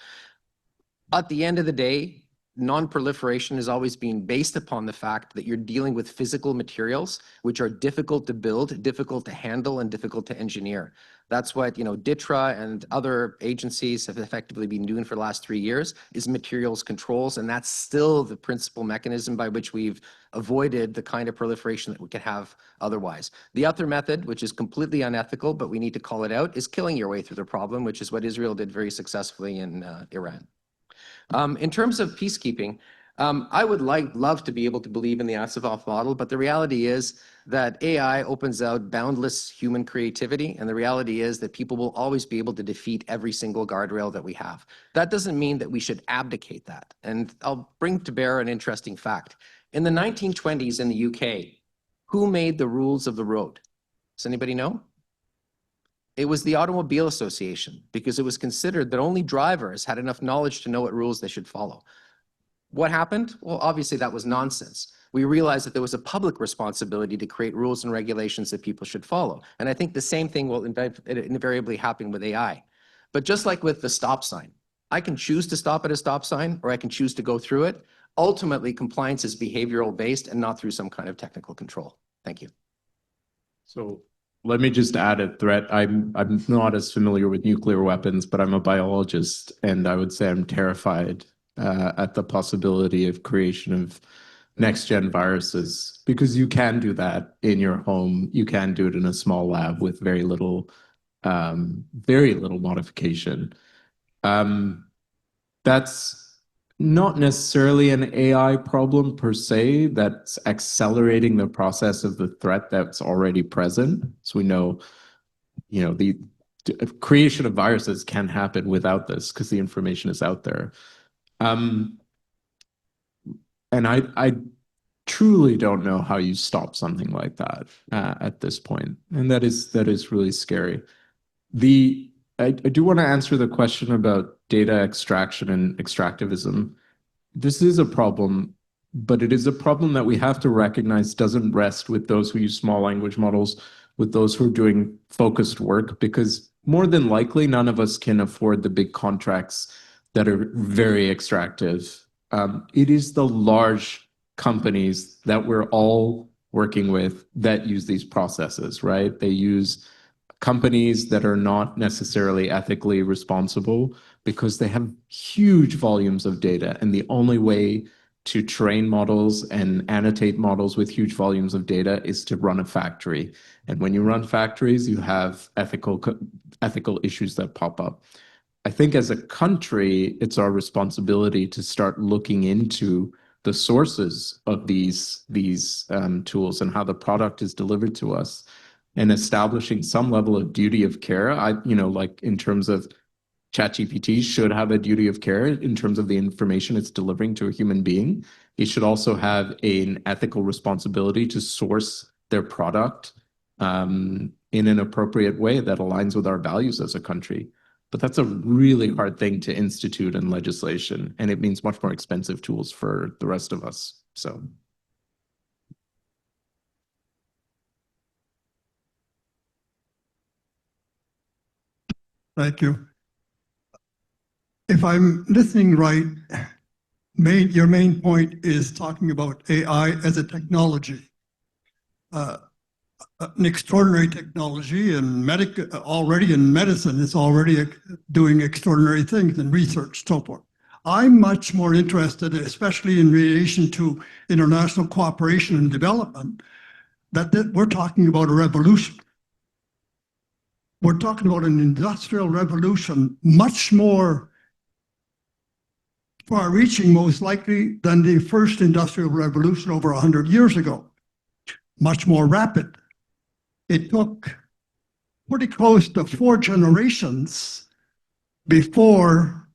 [SPEAKER 4] At the end of the day, non-proliferation has always been based upon the fact that you're dealing with physical materials, which are difficult to build, difficult to handle, and difficult to engineer. That's what, DITRA and other agencies have effectively been doing for the last 3 years, is materials controls, and that's still the principal mechanism by which we've avoided the kind of proliferation that we could have otherwise. The other method, which is completely unethical, but we need to call it out, is killing your way through the problem, which is what Israel did very successfully in Iran. In terms of peacekeeping, I would love to be able to believe in the Asimov model, but the reality is that AI opens out boundless human creativity, and the reality is that people will always be able to defeat every single guardrail that we have. That doesn't mean that we should abdicate that. And I'll bring to bear an interesting fact. In the 1920s in the UK, who made the rules of the road? Does anybody know? It was the Automobile Association, because it was considered that only drivers had enough knowledge to know what rules they should follow. What happened? Well, obviously that was nonsense. We realized that there was a public responsibility to create rules and regulations that people should follow. And I think the same thing will invariably happen with AI. But just like with the stop sign, I can choose to stop at a stop sign, or I can choose to go through it. Ultimately, compliance is behavioral based and not through some kind of technical control. Thank you.
[SPEAKER 3] So let me just add a threat. I'm not as familiar with nuclear weapons, but I'm a biologist, and I would say I'm terrified at the possibility of creation of next-gen viruses, because you can do that in your home. You can do it in a small lab with very little modification. That's not necessarily an AI problem per se, that's accelerating the process of the threat that's already present. So we know, the creation of viruses can happen without this because the information is out there. And I truly don't know how you stop something like that at this point, and that is really scary. I do want to answer the question about data extraction and extractivism. This is a problem, but it is a problem that we have to recognize doesn't rest with those who use small language models, with those who are doing focused work, because more than likely, none of us can afford the big contracts that are very extractive. It is the large companies that we're all working with that use these processes, right? They use companies that are not necessarily ethically responsible because they have huge volumes of data. And the only way to train models and annotate models with huge volumes of data is to run a factory. And when you run factories, you have ethical issues that pop up. I think as a country, it's our responsibility to start looking into the sources of these tools and how the product is delivered to us, and establishing some level of duty of care. Like in terms of ChatGPT should have a duty of care in terms of the information it's delivering to a human being. It should also have an ethical responsibility to source their product in an appropriate way that aligns with our values as a country. But that's a really hard thing to institute in legislation, and it means much more expensive tools for the rest of us. So.
[SPEAKER 7] Thank you. If I'm listening right, your main point is talking about AI as a technology, an extraordinary technology, and already in medicine, it's already doing extraordinary things in research, so forth. I'm much more interested, especially in relation to international cooperation and development, that we're talking about a revolution. We're talking about an industrial revolution, much more far-reaching, most likely, than the first industrial revolution over 100 years ago. Much more rapid. It took pretty close to 4 generations before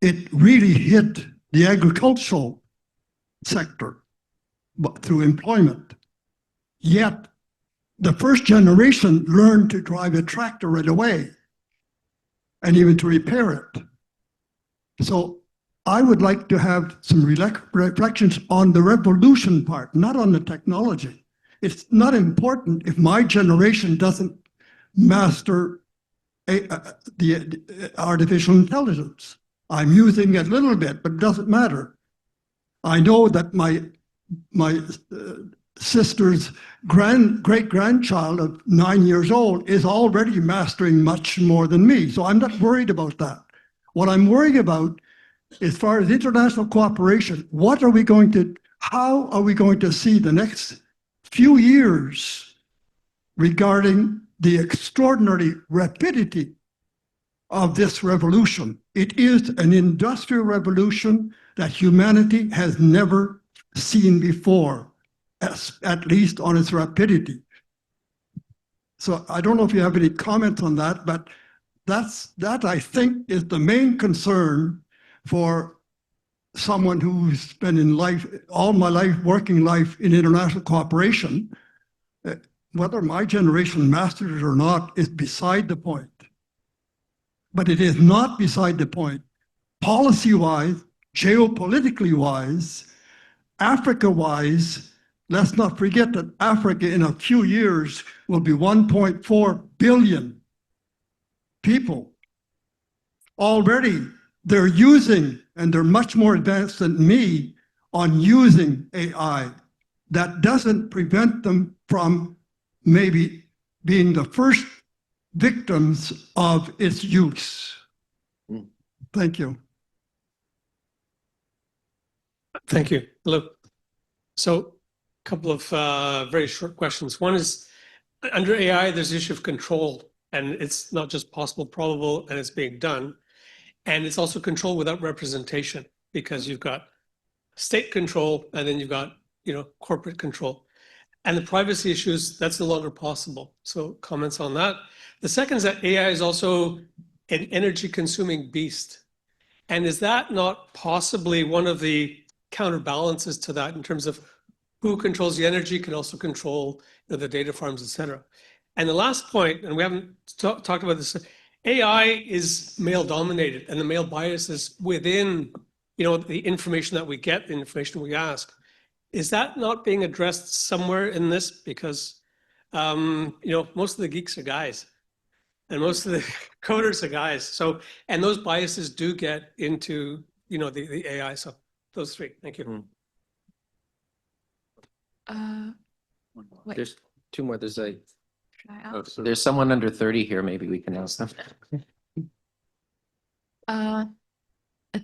[SPEAKER 7] it really hit the agricultural sector through employment. Yet, the first generation learned to drive a tractor right away and even to repair it. So I would like to have some reflections on the revolution part, not on the technology. It's not important if my generation doesn't master the artificial intelligence. I'm using it a little bit, but it doesn't matter. I know that my sister's great-grandchild of 9 years old is already mastering much more than me, so I'm not worried about that. What I'm worried about, as far as international cooperation, how are we going to see the next few years regarding the extraordinary rapidity of this revolution? It is an industrial revolution that humanity has never seen before, at least on its rapidity. So I don't know if you have any comments on that, but that I think is the main concern for someone who's been in life, all my life, working life in international cooperation. Whether my generation masters it or not is beside the point. But it is not beside the point. Policy-wise, geopolitically wise, Africa-wise, let's not forget that Africa in a few years will be 1.4 billion people. Already they're using, and they're much more advanced than me on using AI. That doesn't prevent them from maybe being the first victims of its use. Thank you.
[SPEAKER 8] Thank you. Hello. So a couple of very short questions. One is, under AI, there's the issue of control, and it's not just possible, probable, and it's being done. And it's also control without representation, because you've got state control and then you've got, corporate control. And the privacy issues, that's no longer possible. So comments on that. The second is that AI is also an energy consuming beast. And is that not possibly one of the counterbalances to that in terms of who controls the energy can also control the data farms, et cetera. And the last point, and we haven't talked about this, AI is male dominated and the male bias is within the information that we get, the information we ask. Is that not being addressed somewhere in this? Because most of the geeks are guys and most of the coders are guys. So, and those biases do get into the AI. So those three. Thank you.
[SPEAKER 2] Wait.
[SPEAKER 4] There's two more. There's
[SPEAKER 2] Should I ask?
[SPEAKER 4] there's someone under 30 here. Maybe we can ask them.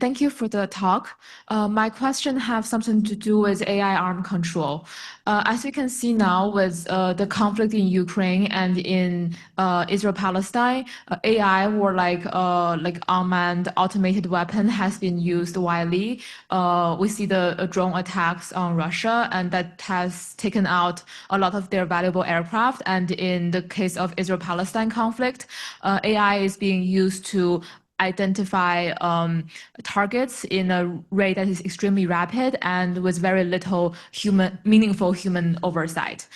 [SPEAKER 9] Thank you for the talk. My question has something to do with AI arm control. As you can see now with the conflict in Ukraine and in Israel-Palestine, AI or like unmanned automated weapon has been used widely. We see the drone attacks on Russia, and that has taken out a lot of their valuable aircraft. And in the case of Israel-Palestine conflict, AI is being used to identify targets in a rate that is extremely rapid and with very little meaningful human oversight.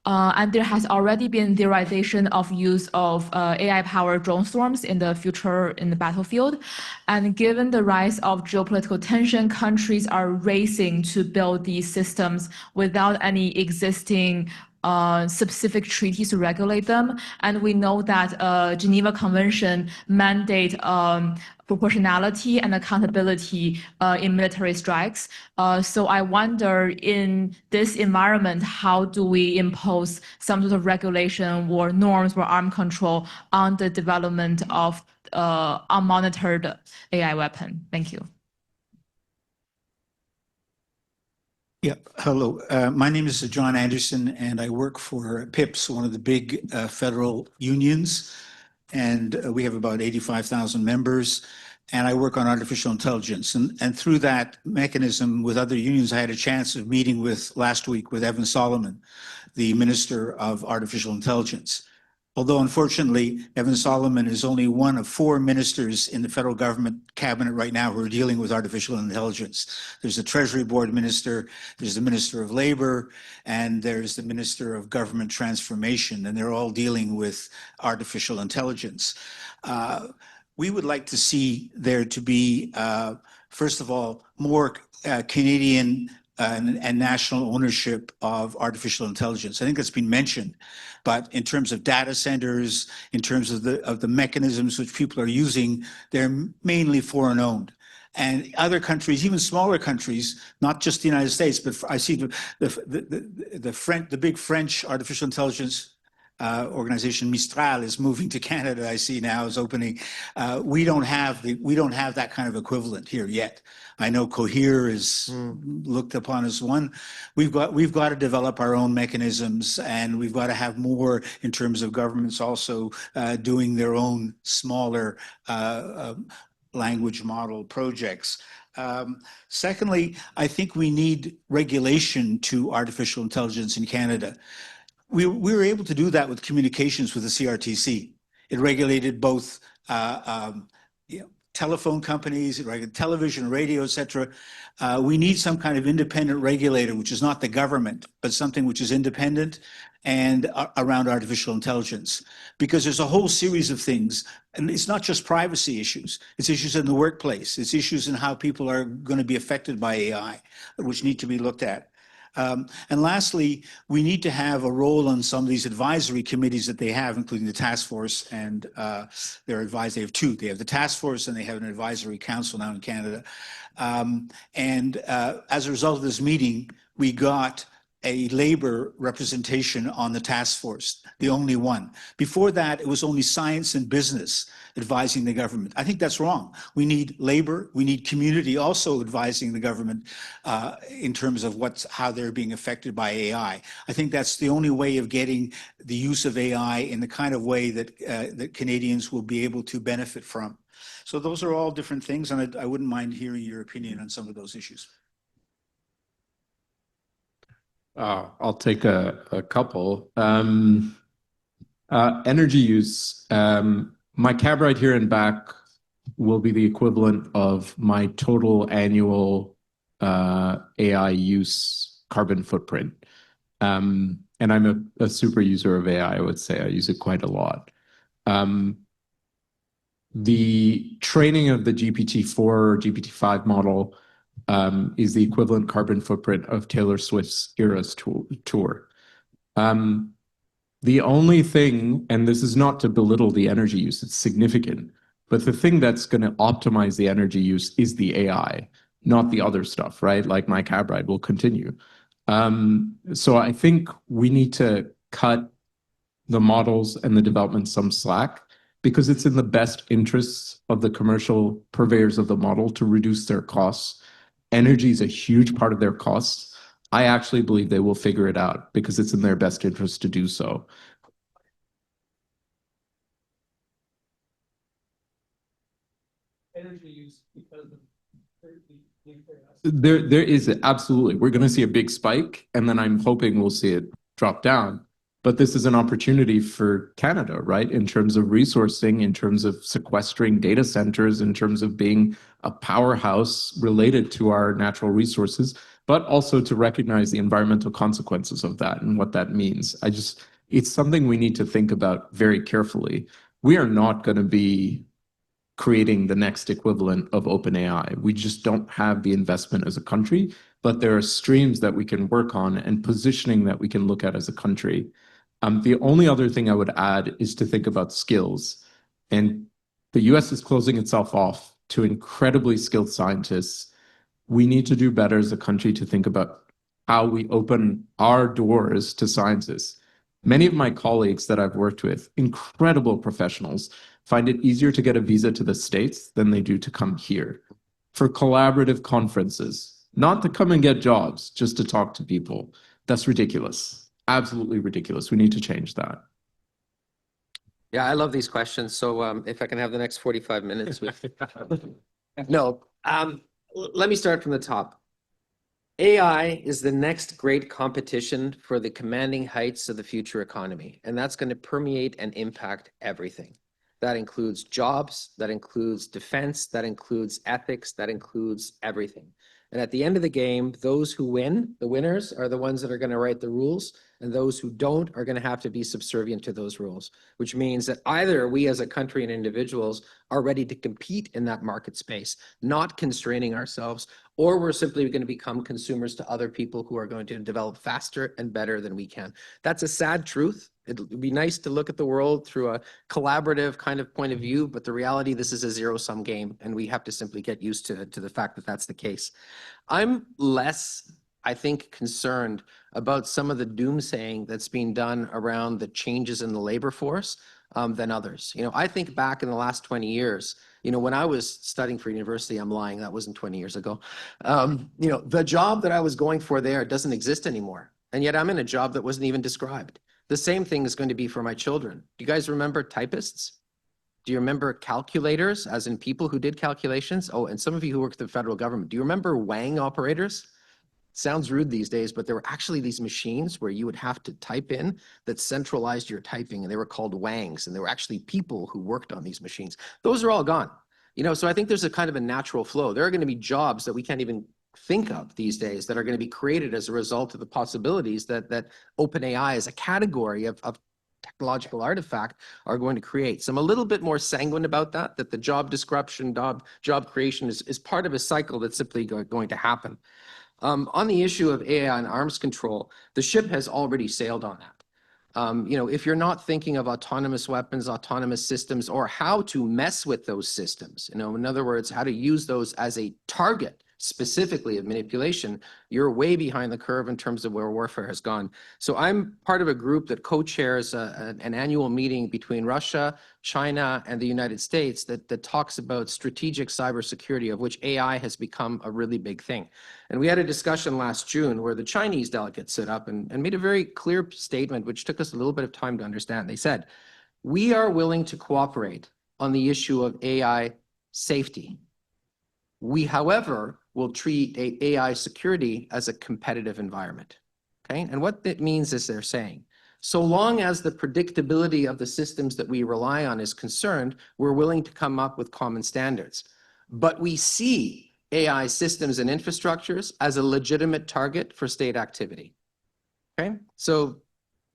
[SPEAKER 9] And there has already been theorization of use of AI-powered drone storms in the future in the battlefield. And given the rise of geopolitical tension, countries are racing to build these systems without any existing specific treaties to regulate them. And we know that Geneva Convention mandate proportionality and accountability in military strikes. So I wonder, in this environment, how do we impose some sort of regulation or norms or arm control on the development of unmonitored AI weapon? Thank you.
[SPEAKER 10] Yeah, hello. My name is John Anderson, and I work for PIPS, one of the big federal unions, and we have about 85,000 members, and I work on artificial intelligence. And through that mechanism with other unions, I had a chance of meeting last week with Evan Solomon, the Minister of Artificial Intelligence. Although, unfortunately, Evan Solomon is only one of 4 ministers in the federal government cabinet right now who are dealing with artificial intelligence. There's a Treasury Board minister, there's the Minister of Labor, and there's the Minister of Government Transformation, and they're all dealing with artificial intelligence. We would like to see there to be, first of all, more Canadian and national ownership of artificial intelligence. I think that's been mentioned, but in terms of data centers, in terms of the mechanisms which people are using, they're mainly foreign owned. And other countries, even smaller countries, not just the United States, but I see the big French artificial intelligence organization Mistral is moving to Canada. I see now is opening. We don't have that kind of equivalent here yet. I know Cohere is looked upon as one. We've got to develop our own mechanisms, and we've got to have more in terms of governments also doing their own smaller language model projects. Secondly, I think we need regulation to artificial intelligence in Canada. We were able to do that with communications with the CRTC. It regulated both telephone companies, it regulated television, radio, et cetera. We need some kind of independent regulator, which is not the government, but something which is independent and around artificial intelligence. Because there's a whole series of things, and it's not just privacy issues. It's issues in the workplace. It's issues in how people are going to be affected by AI, which need to be looked at. And lastly, we need to have a role on some of these advisory committees that they have, including the task force and their advice. They have 2. They have the task force and they have an advisory council now in Canada. As a result of this meeting, we got a labor representation on the task force, the only one. Before that, it was only science and business advising the government. I think that's wrong. We need labor, we need community also advising the government in terms of how they're being affected by AI. I think that's the only way of getting the use of AI in the kind of way that that Canadians will be able to benefit from. So those are all different things, and I wouldn't mind hearing your opinion on some of those issues.
[SPEAKER 3] I'll take a couple. Energy use. My cab ride here and back will be the equivalent of my total annual AI use carbon footprint. And I'm a super user of AI, I would say. I use it quite a lot. The training of the GPT-4 or GPT-5 model is the equivalent carbon footprint of Taylor Swift's Eras tour. The only thing, and this is not to belittle the energy use, it's significant, but the thing that's going to optimize the energy use is the AI, not the other stuff, right? Like my cab ride will continue. So I think we need to cut the models and the development some slack because it's in the best interests of the commercial purveyors of the model to reduce their costs. Energy is a huge part of their costs. I actually believe they will figure it out because it's in their best interest to do so.
[SPEAKER 8] Energy use because of
[SPEAKER 3] there is absolutely. We're going to see a big spike, and then I'm hoping we'll see it drop down. But this is an opportunity for Canada, right? In terms of resourcing, in terms of sequestering data centers, in terms of being a powerhouse related to our natural resources, but also to recognize the environmental consequences of that and what that means. It's something we need to think about very carefully. We are not going to be creating the next equivalent of OpenAI. We just don't have the investment as a country, but there are streams that we can work on and positioning that we can look at as a country. The only other thing I would add is to think about skills. And the US is closing itself off to incredibly skilled scientists. We need to do better as a country to think about how we open our doors to scientists. Many of my colleagues that I've worked with, incredible professionals, find it easier to get a visa to the States than they do to come here for collaborative conferences, not to come and get jobs, just to talk to people. That's ridiculous. Absolutely ridiculous. We need to change that.
[SPEAKER 4] Yeah, I love these questions. So if I can have the next 45 minutes with no, let me start from the top. AI is the next great competition for the commanding heights of the future economy, and that's going to permeate and impact everything. That includes jobs, that includes defense, that includes ethics, that includes everything. And at the end of the game, those who win, the winners, are the ones that are going to write the rules, and those who don't are going to have to be subservient to those rules, which means that either we as a country and individuals are ready to compete in that market space, not constraining ourselves, or we're simply going to become consumers to other people who are going to develop faster and better than we can. That's a sad truth. It would be nice to look at the world through a collaborative kind of point of view, but the reality, this is a zero-sum game, and we have to simply get used to the fact that that's the case. I'm less, I think, concerned about some of the doomsaying that's being done around the changes in the labor force than others. You know, I think back in the last 20 years, you know, when I was studying for university, I'm lying, that wasn't 20 years ago. You know, the job that I was going for there doesn't exist anymore. And yet I'm in a job that wasn't even described. The same thing is going to be for my children. Do you guys remember typists? Do you remember calculators, as in people who did calculations? Oh, and some of you who work for the federal government, do you remember Wang operators? Sounds rude these days, but there were actually these machines where you would have to type in that centralized your typing, and they were called Wangs, and there were actually people who worked on these machines. Those are all gone. You know, so I think there's a kind of a natural flow. There are going to be jobs that we can't even think of these days that are going to be created as a result of the possibilities that OpenAI as a category of technological artifact are going to create. So I'm a little bit more sanguine about that the job disruption, job creation is part of a cycle that's simply going to happen. On the issue of AI and arms control, the ship has already sailed on that. You know, if you're not thinking of autonomous weapons, autonomous systems, or how to mess with those systems, you know, in other words, how to use those as a target specifically of manipulation, you're way behind the curve in terms of where warfare has gone. So I'm part of a group that co-chairs an annual meeting between Russia, China, and the United States that talks about strategic cybersecurity, of which AI has become a really big thing. And we had a discussion last June where the Chinese delegates stood up and made a very clear statement, which took us a little bit of time to understand. They said, we are willing to cooperate on the issue of AI safety. We, however, will treat AI security as a competitive environment. Okay, and what that means is they're saying, so long as the predictability of the systems that we rely on is concerned, we're willing to come up with common standards. But we see AI systems and infrastructures as a legitimate target for state activity. Okay, so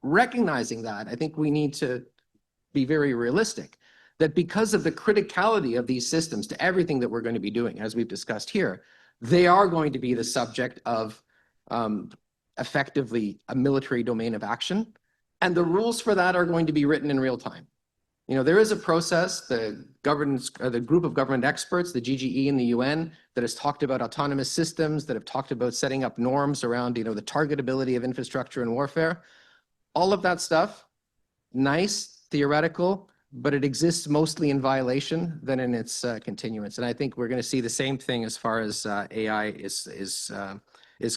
[SPEAKER 4] recognizing that, I think we need to be very realistic that because of the criticality of these systems to everything that we're going to be doing, as we've discussed here, they are going to be the subject of effectively a military domain of action. And the rules for that are going to be written in real time. You know, there is a process, the group of government experts, the GGE and the UN, that has talked about autonomous systems, that have talked about setting up norms around, you know, the targetability of infrastructure and warfare. All of that stuff, nice, theoretical, but it exists mostly in violation than in its continuance. And I think we're going to see the same thing as far as AI is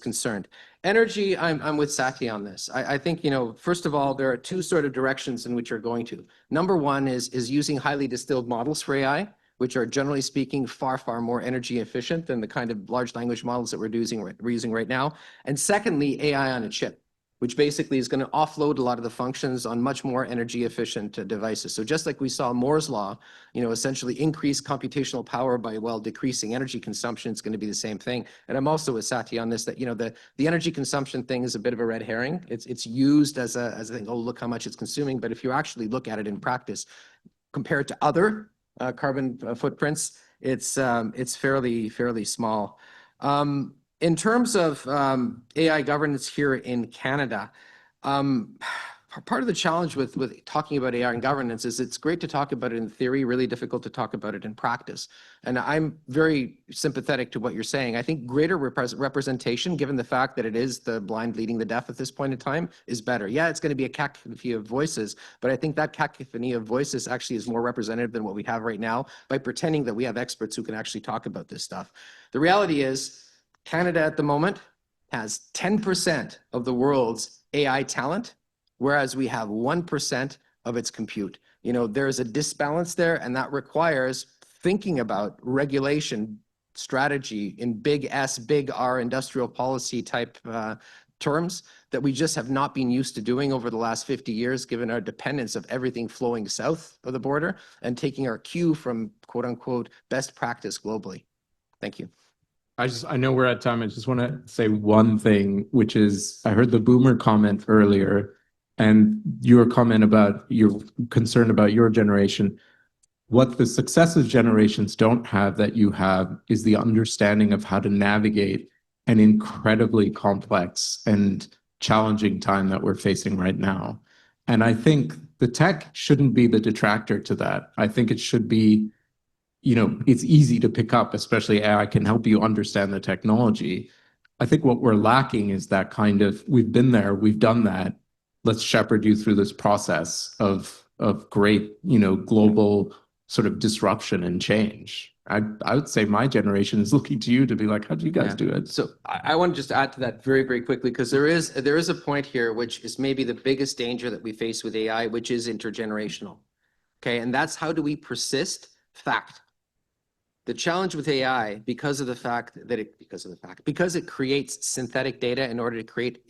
[SPEAKER 4] concerned. Energy, I'm with Sathy on this. I think, you know, first of all, there are two sort of directions in which you're going to. Number one is using highly distilled models for AI, which are generally speaking far, far more energy efficient than the kind of large language models that we're using right now. And secondly, AI on a chip, which basically is going to offload a lot of the functions on much more energy efficient devices. So just like we saw Moore's law, you know, essentially increase computational power by, well, decreasing energy consumption, it's going to be the same thing. And I'm also with Sathy on this, that, you know, the energy consumption thing is a bit of a red herring. It's used as a thing, oh, look how much it's consuming. But if you actually look at it in practice, compared to other carbon footprints, it's fairly small. In terms of AI governance here in Canada, part of the challenge with talking about AI and governance is it's great to talk about it in theory, really difficult to talk about it in practice. And I'm very sympathetic to what you're saying. I think greater representation, given the fact that it is the blind leading the deaf at this point in time, is better. Yeah, it's going to be a cacophony of voices, but I think that cacophony of voices actually is more representative than what we have right now by pretending that we have experts who can actually talk about this stuff. The reality is, Canada at the moment has 10% of the world's AI talent, whereas we have 1% of its compute. You know, there's a disbalance there, and that requires thinking about regulation strategy in big S, big R industrial policy type terms that we just have not been used to doing over the last 50 years, given our dependence of everything flowing south of the border and taking our cue from quote unquote best practice globally. Thank you.
[SPEAKER 3] I know we're at time. I just want to say one thing, which is I heard the boomer comment earlier and your comment about your concern about your generation. What the successive generations don't have that you have is the understanding of how to navigate an incredibly complex and challenging time that we're facing right now. And I think the tech shouldn't be the detractor to that. I think it should be, you know, it's easy to pick up, especially AI can help you understand the technology. I think what we're lacking is that kind of, we've been there, we've done that. Let's shepherd you through this process of great, you know, global sort of disruption and change. I would say my generation is looking to you to be like, how do you guys do it?
[SPEAKER 4] So I want to just add to that very, very quickly, because there is a point here, which is maybe the biggest danger that we face with AI, which is intergenerational. Okay, and that's how do we persist fact. The challenge with AI, because it creates synthetic data in order to create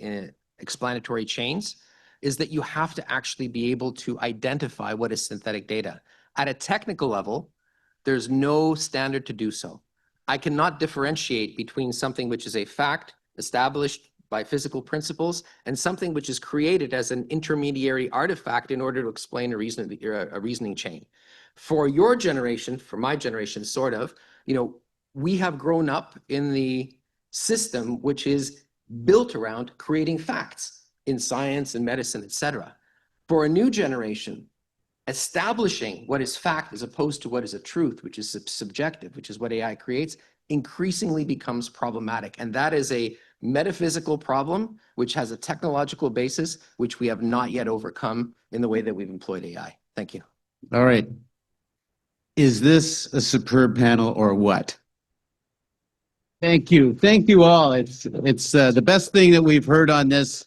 [SPEAKER 4] explanatory chains, is that you have to actually be able to identify what is synthetic data. At a technical level, there's no standard to do so. I cannot differentiate between something which is a fact established by physical principles and something which is created as an intermediary artifact in order to explain a reasoning chain. For your generation, for my generation, sort of, you know, we have grown up in the system which is built around creating facts in science and medicine, etc. For a new generation, establishing what is fact as opposed to what is a truth, which is subjective, which is what AI creates, increasingly becomes problematic. And that is a metaphysical problem, which has a technological basis, which we have not yet overcome in the way that we've employed AI. Thank you.
[SPEAKER 1] All right. Is this a superb panel or what? Thank you. Thank you all. It's the best thing that we've heard on this.